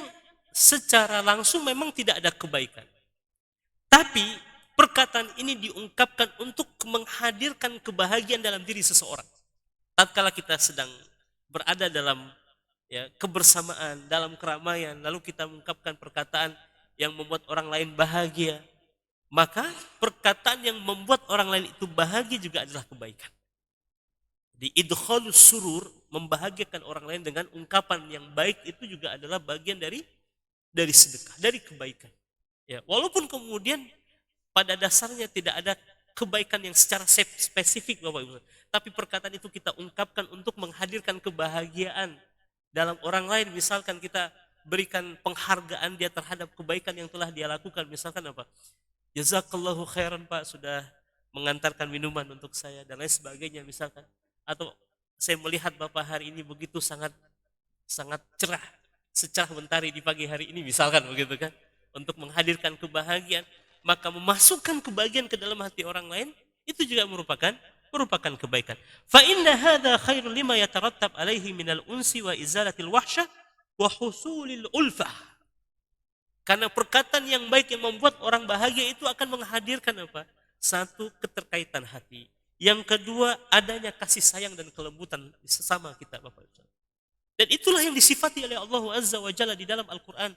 [SPEAKER 1] secara langsung memang tidak ada kebaikan. Tapi perkataan ini diungkapkan untuk menghadirkan kebahagiaan dalam diri seseorang. Tatkala kita sedang berada dalam kebersamaan, dalam keramaian, lalu kita mengungkapkan perkataan yang membuat orang lain bahagia, maka perkataan yang membuat orang lain itu bahagia juga adalah kebaikan. Di idkhalus surur, membahagiakan orang lain dengan ungkapan yang baik, itu juga adalah bagian dari sedekah, dari kebaikan. Ya, walaupun kemudian pada dasarnya tidak ada kebaikan yang secara spesifik Bapak Ibu, tapi perkataan itu kita ungkapkan untuk menghadirkan kebahagiaan dalam orang lain. Misalkan kita berikan penghargaan dia terhadap kebaikan yang telah dia lakukan. Misalkan apa? Jazakallahu khairan Pak, sudah mengantarkan minuman untuk saya dan lain sebagainya misalkan. Atau saya melihat Bapak hari ini begitu sangat cerah, secerah mentari di pagi hari ini misalkan begitu kan, untuk menghadirkan kebahagiaan, maka memasukkan kebahagiaan ke dalam hati orang lain itu juga merupakan kebaikan. Fa inna hadza khairul lima yatarattab alaihi minal unsi wa izalatil wahsyah wa husulil ulfah. Karena perkataan yang baik yang membuat orang bahagia itu akan menghadirkan apa? Satu, keterkaitan hati. Yang kedua, adanya kasih sayang dan kelembutan sesama kita Bapak Ibu. Dan itulah yang disifati oleh Allah Azza wa Jalla di dalam Al-Quran.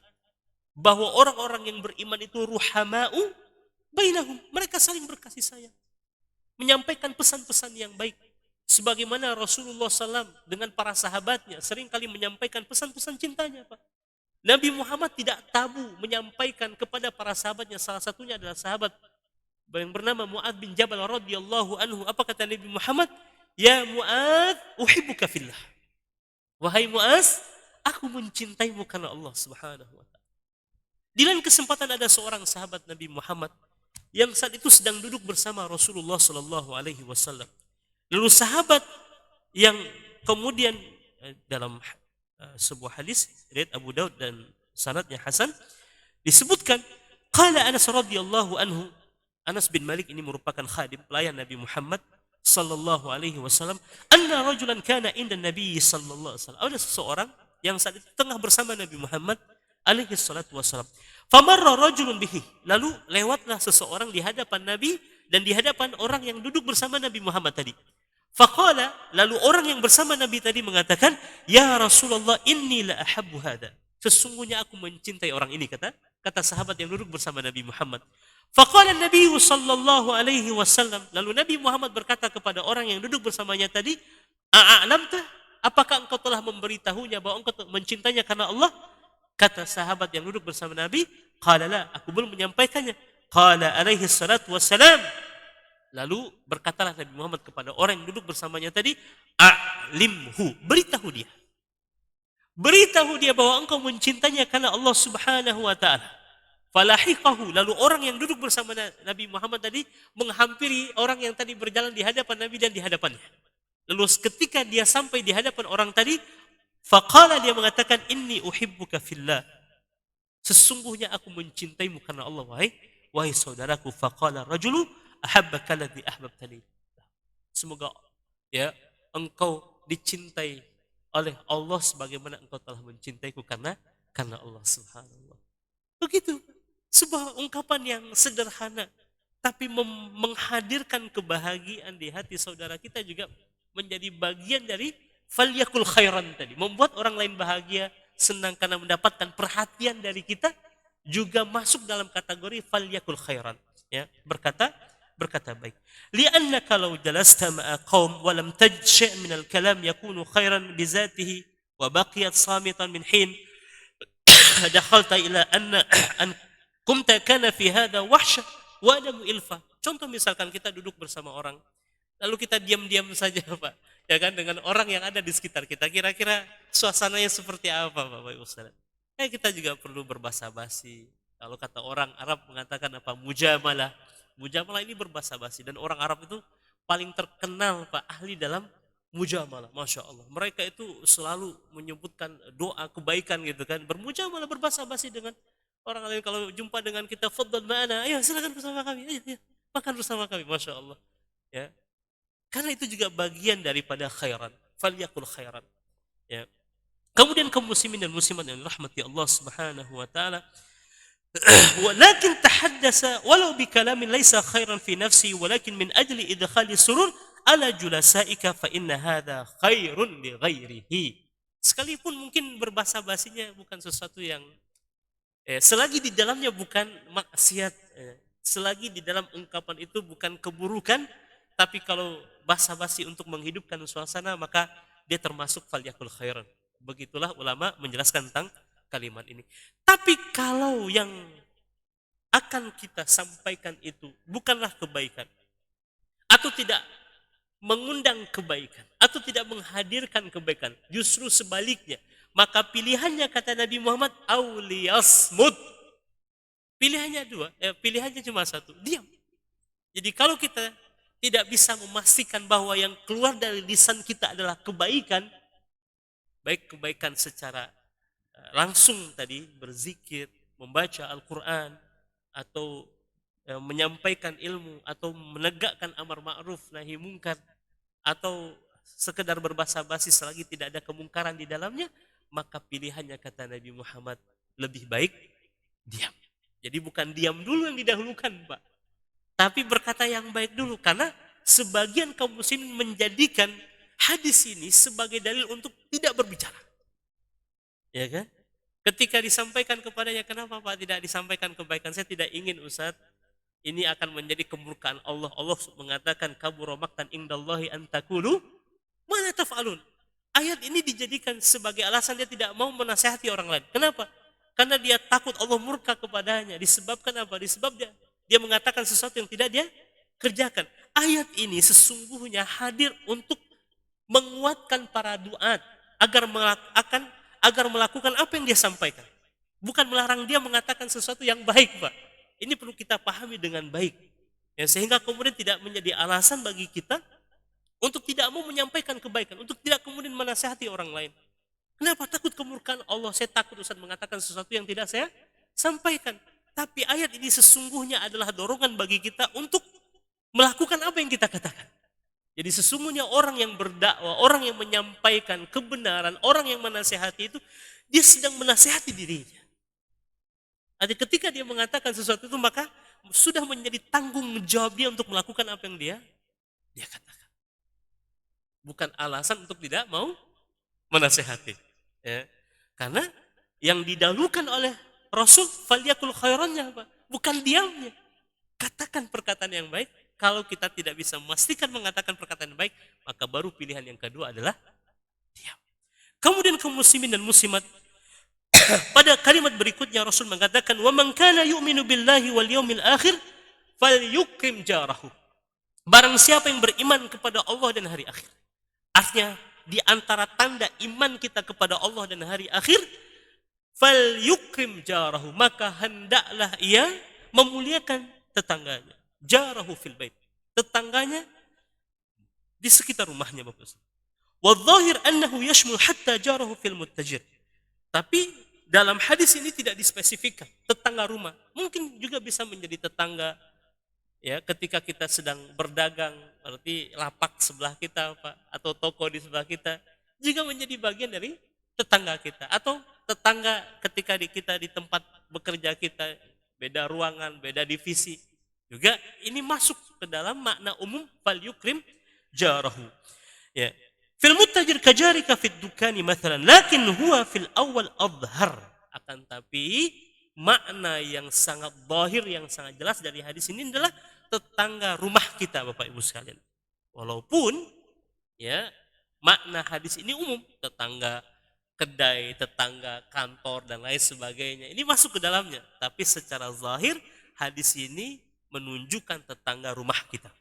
[SPEAKER 1] Bahwa orang-orang yang beriman itu ruhama'u bainahum. Mereka saling berkasih sayang. Menyampaikan pesan-pesan yang baik. Sebagaimana Rasulullah SAW dengan para sahabatnya seringkali menyampaikan pesan-pesan cintanya Pak. Nabi Muhammad tidak tabu menyampaikan kepada para sahabatnya. Salah satunya adalah sahabat yang bernama Mu'adz bin Jabal radhiyallahu anhu. Apa kata Nabi Muhammad? Ya Mu'adz, uhibbuka fillah. Wahai Mu'adz, aku mencintaimu karena Allah Subhanahu wa taala. Di lain kesempatan ada seorang sahabat Nabi Muhammad yang saat itu sedang duduk bersama Rasulullah sallallahu alaihi wasallam. Lalu sahabat yang kemudian dalam sebuah hadis riwayat Abu Daud dan sanadnya hasan, Disebutkan, qala Anas radhiyallahu anhu, Anas bin Malik ini merupakan khadim pelayan Nabi Muhammad sallallahu alaihi wasallam, anna rajulan kana inda Nabi sallallahu alaihi wasallam. Ada seseorang yang saat itu tengah bersama Nabi Muhammad alaihi salatu wasallam. Famarra rajulun bihi. Lalu lewatlah seseorang di hadapan Nabi dan di hadapan orang yang duduk bersama Nabi Muhammad tadi. Faqala, lalu orang yang bersama Nabi tadi mengatakan, "Ya Rasulullah, inni la ahabbu hada." Sesungguhnya aku mencintai orang ini, kata sahabat yang duduk bersama Nabi Muhammad. Faqala Nabi sallallahu alaihi wasallam, lalu Nabi Muhammad berkata kepada orang yang duduk bersamanya tadi, "A'lamta? Apakah engkau telah memberitahunya bahwa engkau mencintainya karena Allah?" Kata sahabat yang duduk bersama Nabi, "Qala la, aku belum menyampaikannya." Qala alaihi salatu wassalam, lalu berkatalah Nabi Muhammad kepada orang yang duduk bersamanya tadi, "A'limhu, beritahu dia. Beritahu dia bahwa engkau mencintainya karena Allah Subhanahu wa taala." Falahiqahu, lalu orang yang duduk bersama Nabi Muhammad tadi menghampiri orang yang tadi berjalan di hadapan Nabi dan di hadapannya. Lalu ketika dia sampai di hadapan orang tadi, faqala, dia mengatakan, "Inni uhibbuka fillah." Sesungguhnya aku mencintaimu karena Allah, wahai saudaraku. Faqala rajulu, "Ahabbaka alladhi ahbabtani." Semoga ya engkau dicintai oleh Allah sebagaimana engkau telah mencintaiku karena Allah. Subhanallah. Begitu. Sebuah ungkapan yang sederhana tapi menghadirkan kebahagiaan di hati saudara kita juga menjadi bagian dari falyakul khairan tadi. Membuat orang lain bahagia, senang karena mendapatkan perhatian dari kita, juga masuk dalam kategori falyakul khairan. Ya, berkata baik. Li'annaka law jalasta ma'a qaum wa lam tajshi' min al-kalam yakunu khairan bi zatihi wa baqiyat samitan min hin dakhalta ila an kumta kana fi hadha wahsha wa adamu ilfa. Contoh misalkan kita duduk bersama orang, lalu kita diam-diam saja Pak, ya kan, dengan orang yang ada di sekitar kita. Kira-kira suasananya seperti apa Bapak Ibu Saudara? Kita juga perlu berbasa-basi. Kalau kata orang Arab mengatakan apa? Mujamalah. Mujamalah ini berbasa-basi, dan orang Arab itu paling terkenal Pak, ahli dalam mujamalah. Masya Allah. Mereka itu selalu menyebutkan doa kebaikan gitu kan. Bermujamalah, berbasa-basi dengan orang lain. Kalau jumpa dengan kita, fadhal ma'ana, ayo silakan bersama kami, ayo makan bersama kami. Masya Allah. Ya. Karena itu juga bagian daripada khairan. Falyakul khairan. Ya. Kemudian kaum muslimin dan muslimat yang rahmati Allah Subhanahu wa taala, walakin tahaddasa walau bi kalamin laisa khairan fi nafsi walakin min ajli idkhali surur ala julasaika fa inna hadha khairun li ghairihi. Sekalipun mungkin berbahasa-basinya bukan sesuatu yang selagi di dalamnya bukan maksiat, selagi di dalam ungkapan itu bukan keburukan, tapi kalau basa-basi untuk menghidupkan suasana, maka dia termasuk falyakul khairan. Begitulah ulama menjelaskan tentang kalimat ini. Tapi kalau yang akan kita sampaikan itu bukanlah kebaikan, atau tidak mengundang kebaikan, atau tidak menghadirkan kebaikan, justru sebaliknya, maka pilihannya, kata Nabi Muhammad, auliyasmud. Pilihannya cuma satu, diam. Jadi kalau kita tidak bisa memastikan bahwa yang keluar dari lisan kita adalah kebaikan, baik kebaikan secara langsung tadi, berzikir, membaca Al-Quran, atau menyampaikan ilmu, atau menegakkan amar ma'ruf nahi mungkar, atau sekedar berbasa-basi selagi tidak ada kemungkaran di dalamnya, maka pilihannya, kata Nabi Muhammad, lebih baik diam. Jadi bukan diam dulu yang didahulukan Pak, tapi berkata yang baik dulu. Karena sebagian kaum muslimin menjadikan hadis ini sebagai dalil untuk tidak berbicara. Ya kan? Ketika disampaikan kepadanya, kenapa Pak tidak disampaikan kebaikan? Saya tidak ingin Ustaz, ini akan menjadi kemurkaan Allah. Allah mengatakan kabura maqtan indallahi an taqulu ma la taf'alun. Ayat ini dijadikan sebagai alasan dia tidak mau menasihati orang lain. Kenapa? Karena dia takut Allah murka kepadanya. Disebabkan apa? Disebab dia mengatakan sesuatu yang tidak dia kerjakan. Ayat ini sesungguhnya hadir untuk menguatkan para duat agar melakukan apa yang dia sampaikan. Bukan melarang dia mengatakan sesuatu yang baik, Pak. Ini perlu kita pahami dengan baik. Ya, sehingga kemudian tidak menjadi alasan bagi kita untuk tidak mau menyampaikan kebaikan, untuk tidak kemudian menasihati orang lain. Kenapa? Takut kemurkaan Allah. Saya takut Ustaz mengatakan sesuatu yang tidak saya sampaikan. Tapi ayat ini sesungguhnya adalah dorongan bagi kita untuk melakukan apa yang kita katakan. Jadi sesungguhnya orang yang berdakwah, orang yang menyampaikan kebenaran, orang yang menasehati itu, dia sedang menasehati dirinya. Artinya ketika dia mengatakan sesuatu itu, maka sudah menjadi tanggung jawab dia untuk melakukan apa yang dia katakan. Bukan alasan untuk tidak mau menasehati. Ya. Karena yang didahulukan oleh Rasul, falyakul khairannya apa? Bukan diamnya. Katakan perkataan yang baik. Kalau kita tidak bisa memastikan mengatakan perkataan yang baik, maka baru pilihan yang kedua adalah diam. Kemudian kaum muslimin dan muslimat, pada kalimat berikutnya Rasul mengatakan, "Wa man kana yu'minu billahi wal yawmil akhir falyukrim jarahu." Barang siapa yang beriman kepada Allah dan hari akhir. Artinya di antara tanda iman kita kepada Allah dan hari akhir, falyukrim jarahu, maka hendaklah ia memuliakan tetangganya. Jarahu fil bait. Tetangganya di sekitar rumahnya, Bapak Ustaz. Wa dhahir annahu yashmul hatta jarahu fil muttajir. Tapi dalam hadis ini tidak dispesifikkan tetangga rumah. Mungkin juga bisa menjadi tetangga ya ketika kita sedang berdagang, berarti lapak sebelah kita Pak, atau toko di sebelah kita juga menjadi bagian dari tetangga kita, atau tetangga ketika kita di tempat bekerja kita, beda ruangan, beda divisi. Juga ini masuk ke dalam makna umum fal yukrim jarahu. Ya. Fil muttajir kajarika fid dukani mathalan, lakin huwa fil awal adhar. Akan tapi makna yang sangat zahir, yang sangat jelas dari hadis ini adalah tetangga rumah kita, Bapak Ibu sekalian. Walaupun ya makna hadis ini umum, tetangga kedai, tetangga kantor dan lain sebagainya. Ini masuk ke dalamnya, tapi secara zahir hadis ini menunjukkan tetangga rumah kita.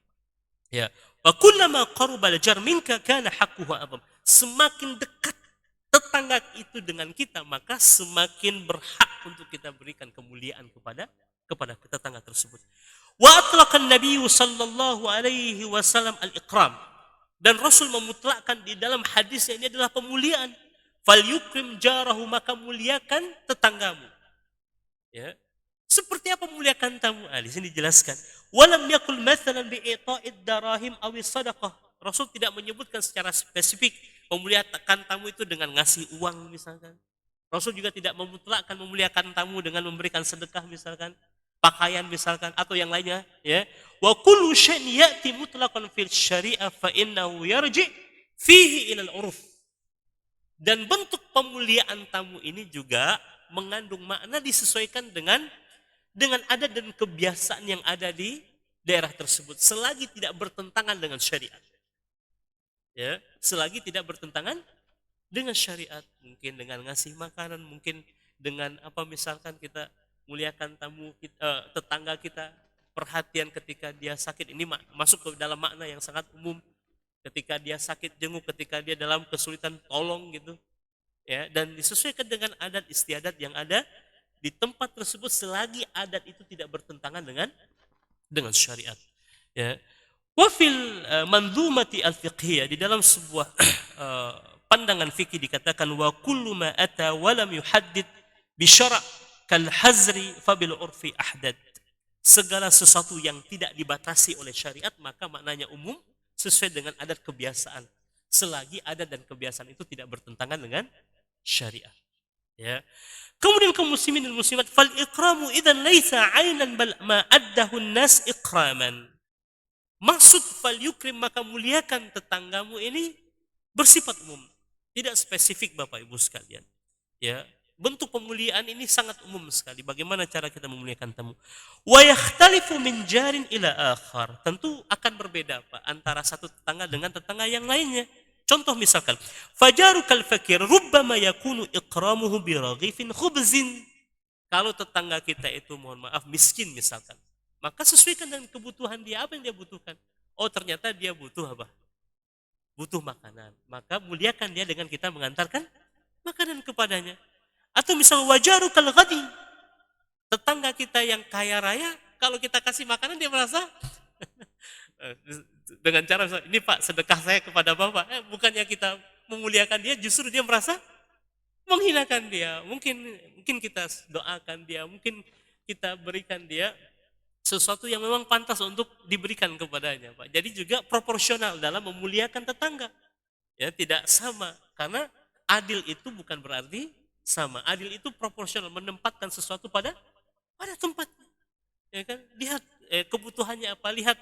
[SPEAKER 1] Ya, wa kullama qaruba al-jar minka kana haqquhu a'zam. Semakin dekat tetangga itu dengan kita, maka semakin berhak untuk kita berikan kemuliaan kepada tetangga tersebut. Wa atlaqan Nabi sallallahu alaihi wasallam al-ikram. Dan Rasul memutlakkan di dalam hadisnya ini adalah pemuliaan. Fal yukrim jarahu, maka muliakan tetanggamu. Ya. Seperti apa memuliakan tamu? Di sini dijelaskan. Walam yakul mathalan bi ita'id darahim aw sadaqah. Rasul tidak menyebutkan secara spesifik memuliakan tamu itu dengan ngasih uang misalkan. Rasul juga tidak memutlakkan memuliakan tamu dengan memberikan sedekah misalkan, pakaian misalkan, atau yang lainnya. Ya. Wa kullu syai'in ya'ti mutlaqan fil syari'ah fa innahu yarji' fihi ila al-uruf. Dan bentuk pemuliaan tamu ini juga mengandung makna disesuaikan dengan adat dan kebiasaan yang ada di daerah tersebut, selagi tidak bertentangan dengan syariat. Ya, selagi tidak bertentangan dengan syariat, mungkin dengan ngasih makanan, mungkin dengan apa misalkan kita muliakan tamu kita, tetangga kita, perhatian ketika dia sakit, ini masuk ke dalam makna yang sangat umum. Ketika dia sakit jenguk, ketika dia dalam kesulitan tolong gitu. Ya, dan disesuaikan dengan adat istiadat yang ada di tempat tersebut selagi adat itu tidak bertentangan dengan syariat. Ya. Wa fil manzumati al-fiqhiyah, di dalam sebuah pandangan fikih dikatakan wa kullu ma ata wa lam yuhaddid bi syara' kal hazri fa bil urfi ahdad. Segala sesuatu yang tidak dibatasi oleh syariat maka maknanya umum sesuai dengan adat kebiasaan. Selagi adat dan kebiasaan itu tidak bertentangan dengan syariat. Ya. Kemudian kaum muslimin dan muslimat, fal ikramu idzan laisa 'ainan bal ma addahu an-nas ikraman. Maksud fal yukrim, maka muliakan tetanggamu, ini bersifat umum, tidak spesifik Bapak Ibu sekalian. Ya, bentuk pemuliaan ini sangat umum sekali. Bagaimana cara kita memuliakan tamu? Wa yakhtalifu min jarin ila akhar. Tentu akan berbeda Pak antara satu tetangga dengan tetangga yang lainnya. Contoh misalkan, fajarukal fakir rubbama yakunu ikramuhu bi raghifin khubzin. Kalau tetangga kita itu mohon maaf miskin misalkan, maka sesuaikan dengan kebutuhan dia, apa yang dia butuhkan. Oh, ternyata dia butuh apa? Butuh makanan. Maka muliakan dia dengan kita mengantarkan makanan kepadanya. Atau misal wajarukal ghadi. Tetangga kita yang kaya raya, kalau kita kasih makanan dia merasa dengan cara ini Pak sedekah saya kepada Bapak, bukannya kita memuliakan dia, justru dia merasa menghinakan dia. Mungkin mungkin kita doakan dia, mungkin kita berikan dia sesuatu yang memang pantas untuk diberikan kepadanya, Pak. Jadi juga proporsional dalam memuliakan tetangga. Ya, tidak sama. Karena adil itu bukan berarti sama. Adil itu proporsional, menempatkan sesuatu pada tempatnya. Ya kan? Lihat kebutuhannya apa, lihat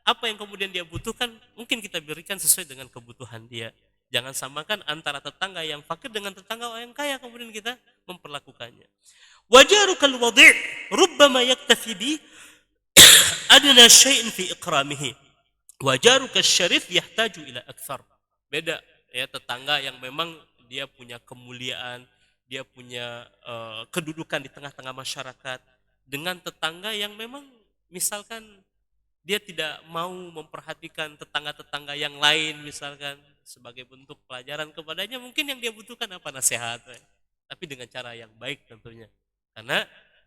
[SPEAKER 1] apa yang kemudian dia butuhkan, mungkin kita berikan sesuai dengan kebutuhan dia. Jangan samakan antara tetangga yang fakir dengan tetangga yang kaya kemudian kita memperlakukannya. Wajarukal wadi' rubbama yaktafi bi adna syai'in fi ikramihi. Wajaruka syarif yahtaju ila akthar. Beda ya, tetangga yang memang dia punya kemuliaan, dia punya kedudukan di tengah-tengah masyarakat, dengan tetangga yang memang misalkan dia tidak mau memperhatikan tetangga-tetangga yang lain, misalkan sebagai bentuk pelajaran kepadanya, mungkin yang dia butuhkan apa, nasihat, tapi dengan cara yang baik tentunya. Karena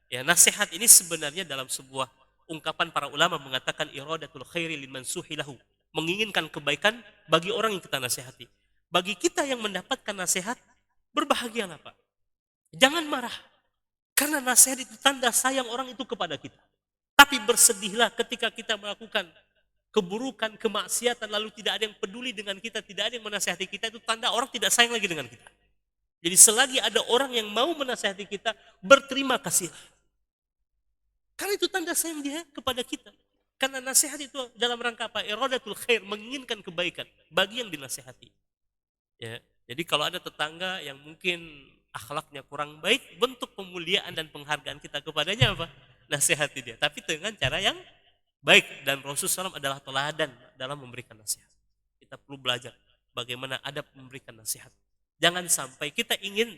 [SPEAKER 1] ya nasihat ini sebenarnya dalam sebuah ungkapan para ulama mengatakan iradatul khairi liman suhilahu, menginginkan kebaikan bagi orang yang kita nasihati. Bagi kita yang mendapatkan nasihat, berbahagialah Pak. Jangan marah. Karena nasihat itu tanda sayang orang itu kepada kita. Tapi bersedihlah ketika kita melakukan keburukan, kemaksiatan, lalu tidak ada yang peduli dengan kita, tidak ada yang menasihati kita, itu tanda orang tidak sayang lagi dengan kita. Jadi selagi ada orang yang mau menasihati kita, berterima kasih. Karena itu tanda sayang dia kepada kita. Karena nasihat itu dalam rangka apa? Iradatul khair, menginginkan kebaikan bagi yang dinasihati. Ya, jadi kalau ada tetangga yang mungkin akhlaknya kurang baik, bentuk pemuliaan dan penghargaan kita kepadanya apa? Nasihati dia, tapi dengan cara yang baik. Dan Rasulullah SAW adalah teladan dalam memberikan nasihat. Kita perlu belajar bagaimana adab memberikan nasihat. Jangan sampai kita ingin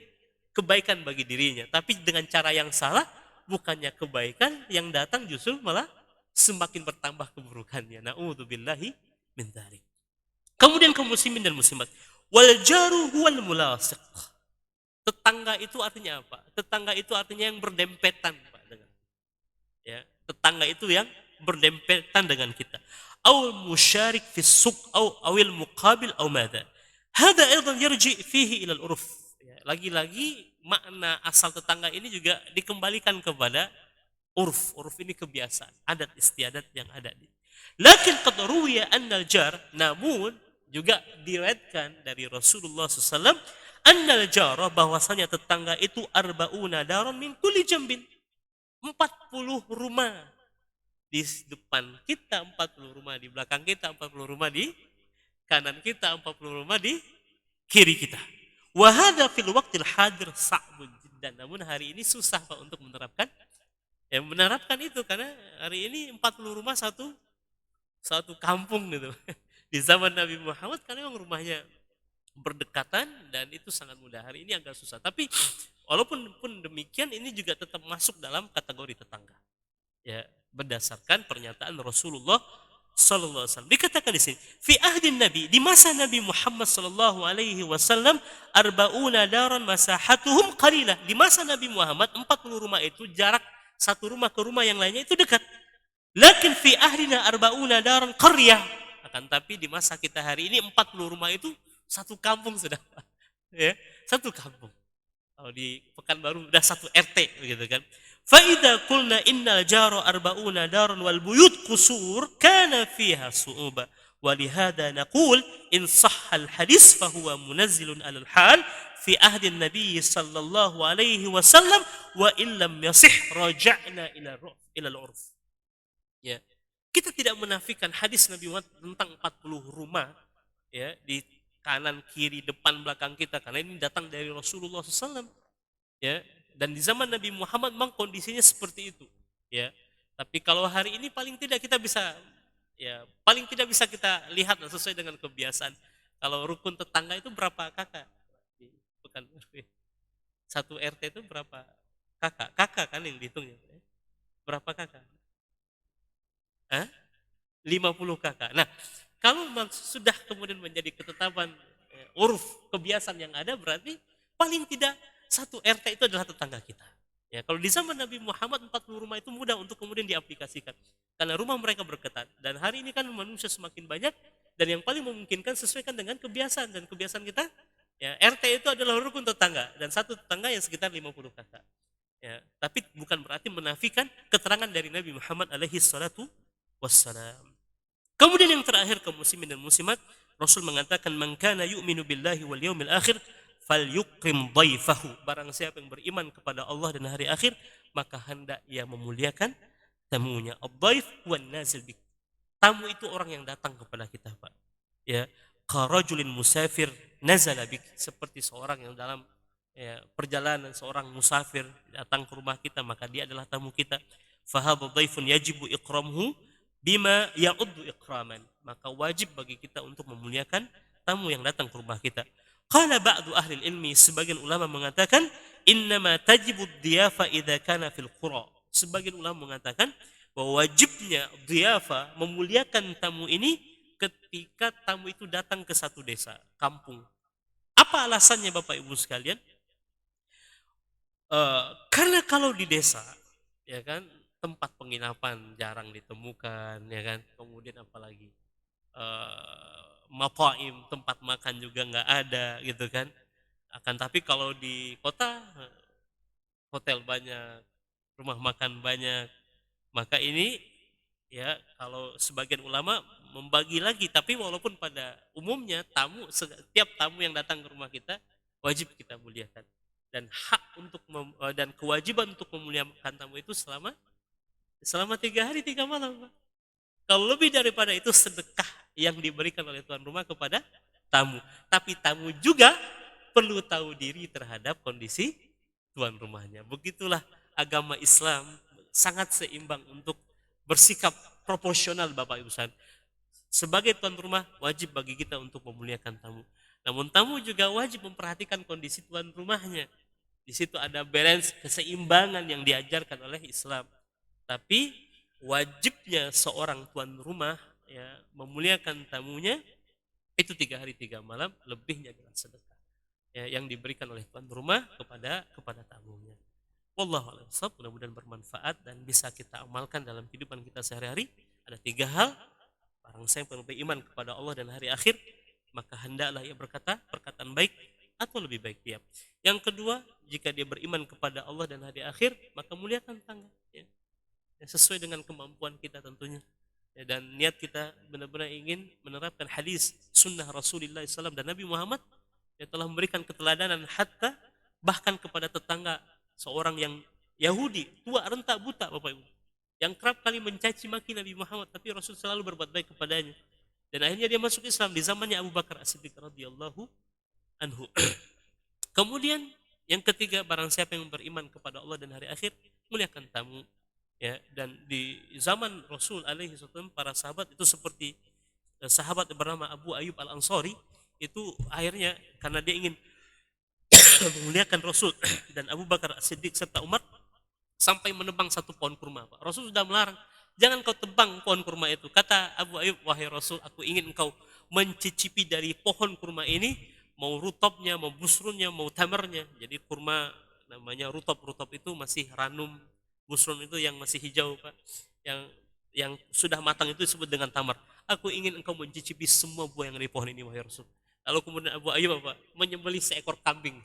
[SPEAKER 1] kebaikan bagi dirinya, tapi dengan cara yang salah, bukannya kebaikan yang datang justru malah semakin bertambah keburukannya. Na'udzubillahi min dzalik. Kemudian kaum muslimin dan muslimat, wal jaru huwal mulasiq. Tetangga itu artinya apa? Tetangga itu artinya yang berdempetan, Pak, dengan ya, tetangga itu yang berdempetan dengan kita. Aw musyarik fi suq aw awil muqabil aw madza. Hada aidan yarji fihi ila al-urf. Ya, lagi-lagi makna asal tetangga ini juga dikembalikan kepada urf. Urf ini kebiasaan, adat istiadat yang ada. Lakin qad ruwiya anna al-jar, namun juga diriwayatkan dari Rasulullah SAW, annal jara, bahwasanya tetangga itu arba'una daron min kulli jambin, 40 rumah di depan kita, 40 rumah di belakang kita, 40 rumah di kanan kita, 40 rumah di kiri kita. Wa hadza fil waqtil hadir sa'bun jiddan. Namun hari ini susah Pak untuk menerapkan itu, karena hari ini 40 rumah satu kampung gitu. Di zaman Nabi Muhammad kan memang rumahnya berdekatan dan itu sangat mudah. Hari ini agak susah. Tapi walaupun pun demikian, ini juga tetap masuk dalam kategori tetangga. Ya, berdasarkan pernyataan Rasulullah sallallahu alaihi wasallam. Dikatakan di sini, fi ahdin Nabi, di masa Nabi Muhammad sallallahu alaihi wasallam, arba'una daran masahatuhum qalilah. Di masa Nabi Muhammad 40 rumah itu jarak satu rumah ke rumah yang lainnya itu dekat. Lakin fi ahdina arba'una daran qaryah. Akan tapi di masa kita hari ini 40 rumah itu satu kampung sudah. Ya, satu kampung. Kalau di Pekanbaru udah satu RT begitu kan. Fa idza qulna innal jara arba'una daran wal buyut qusur kana fiha su'uba. Wa lihada naqul in sahha al hadis fa huwa munazzilun alal hal fi ahdi an-nabiy sallallahu alaihi wasallam wa in lam yasih raja'na ila al-urf. Ya. Kita tidak menafikan hadis Nabi Muhammad tentang 40 rumah ya di kanan, kiri, depan, belakang kita, karena ini datang dari Rasulullah SAW. Ya, dan di zaman Nabi Muhammad memang kondisinya seperti itu. Ya, tapi kalau hari ini paling tidak kita bisa kita lihat sesuai dengan kebiasaan. Kalau rukun tetangga itu berapa kakak? Bukan satu RT itu berapa kakak? Kakak kan yang dihitungnya. Berapa kakak? 50 kakak. Nah, kalau sudah kemudian menjadi ketetapan uruf kebiasaan yang ada, berarti paling tidak satu RT itu adalah tetangga kita. Ya, kalau di zaman Nabi Muhammad 40 rumah itu mudah untuk kemudian diaplikasikan. Karena rumah mereka berketat. Dan hari ini kan manusia semakin banyak, dan yang paling memungkinkan sesuaikan dengan kebiasaan, dan kebiasaan kita Ya, RT itu adalah rukun tetangga dan satu tetangga yang sekitar 50 kakak. Ya, tapi bukan berarti menafikan keterangan dari Nabi Muhammad alaihi salatu wassalam. Kemudian yang terakhir kaum muslimin dan muslimat, Rasul mengatakan man kana yu'minu billahi wal yaumil akhir falyukrim dhaifahu. Barang siapa yang beriman kepada Allah dan hari akhir, maka hendak ia memuliakan tamunya. Ad-dhaif wan nazil bik. Tamu itu orang yang datang kepada kita, Pak. Ya, qarajulin musafir nazala bik, seperti seorang yang dalam ya, perjalanan, seorang musafir datang ke rumah kita, maka dia adalah tamu kita. Fahadha dhaifun yajibu ikramuhu bima ya'uddu ikraman. Maka wajib bagi kita untuk memuliakan tamu yang datang ke rumah kita. Qala ba'du ahli ilmi, sebagian ulama mengatakan innama tajibu diyafa idza kana fil qura. Sebagian ulama mengatakan bahwa wajibnya diyafa memuliakan tamu ini ketika tamu itu datang ke satu desa, kampung. Apa alasannya Bapak Ibu sekalian? Karena kalau di desa, ya kan, tempat penginapan jarang ditemukan, ya kan, kemudian apalagi mataim, tempat makan juga nggak ada, gitu kan. Akan tapi kalau di kota, hotel banyak, rumah makan banyak, maka ini ya kalau sebagian ulama membagi lagi, tapi walaupun pada umumnya setiap tamu yang datang ke rumah kita wajib kita muliakan, dan hak untuk dan kewajiban untuk memuliakan tamu itu selama 3 hari 3 malam, Pak. Kalau lebih daripada itu sedekah yang diberikan oleh tuan rumah kepada tamu. Tapi tamu juga perlu tahu diri terhadap kondisi tuan rumahnya. Begitulah agama Islam sangat seimbang untuk bersikap proporsional, Bapak Ibu sekalian. Sebagai tuan rumah wajib bagi kita untuk memuliakan tamu. Namun tamu juga wajib memperhatikan kondisi tuan rumahnya. Di situ ada balance, keseimbangan yang diajarkan oleh Islam. Tapi wajibnya seorang tuan rumah ya memuliakan tamunya itu 3 hari 3 malam, lebihnya adalah sedekah ya, yang diberikan oleh tuan rumah kepada tamunya. Wallahu a'lam bishawab. Mudah-mudahan bermanfaat dan bisa kita amalkan dalam kehidupan kita sehari-hari. Ada 3 hal. Barang siapa yang beriman kepada Allah dan hari akhir, maka hendaklah ia berkata perkataan baik atau lebih baik dia. Yang kedua, jika dia beriman kepada Allah dan hari akhir, maka muliakan tangga ya. Sesuai dengan kemampuan kita tentunya. Ya, dan niat kita benar-benar ingin menerapkan hadis sunnah Rasulullah SAW dan Nabi Muhammad yang telah memberikan keteladanan hatta bahkan kepada tetangga seorang yang Yahudi, tua renta buta, Bapak Ibu, yang kerap kali mencaci maki Nabi Muhammad, tapi Rasul selalu berbuat baik kepadanya. Dan akhirnya dia masuk Islam di zamannya Abu Bakar As-Siddiq radhiyallahu anhu. Kemudian yang ketiga, barang siapa yang beriman kepada Allah dan hari akhir, muliakan tamu. Ya, dan di zaman Rasul alaihi wasallam para sahabat itu seperti sahabat yang bernama Abu Ayyub Al-Ansari, itu akhirnya karena dia ingin memuliakan Rasul dan Abu Bakar As-Siddiq serta Umar sampai menebang 1 pohon kurma, Pak. Rasul sudah melarang, jangan kau tebang pohon kurma itu. Kata Abu Ayyub, wahai Rasul, aku ingin engkau mencicipi dari pohon kurma ini, mau rutopnya, mau busrunnya, mau tamarnya. Jadi kurma namanya rutop itu masih ranum, busrun itu yang masih hijau, Pak. Yang sudah matang itu disebut dengan tamar. Aku ingin engkau mencicipi semua buah yang dari pohon ini, wahai Rasul. Lalu kemudian Abu Ayyub menyembelih seekor kambing.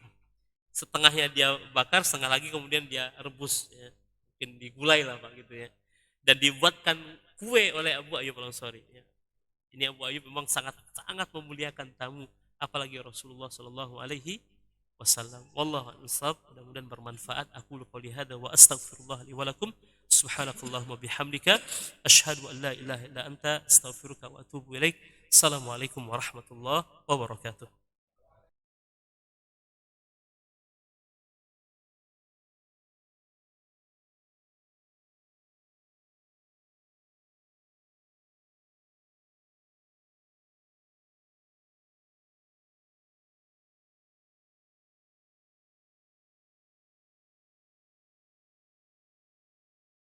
[SPEAKER 1] Setengahnya dia bakar, setengah lagi kemudian dia rebus ya. Mungkin digulai lah, Pak, gitu ya. Dan dibuatkan kue oleh Abu Ayyub Al-Ansari ya. Ini Abu Ayyub memang sangat memuliakan tamu, apalagi Rasulullah sallallahu alaihi wasallam. Wallahu a'lam. Mudah-mudahan bermanfaat. Aku qouli hadza wa astaghfirullah li wa lakum. Subhanakallahumma bihamdika asyhadu an la ilaha illa anta astaghfiruka wa atubu ilaik. Assalamualaikum warahmatullahi wabarakatuh.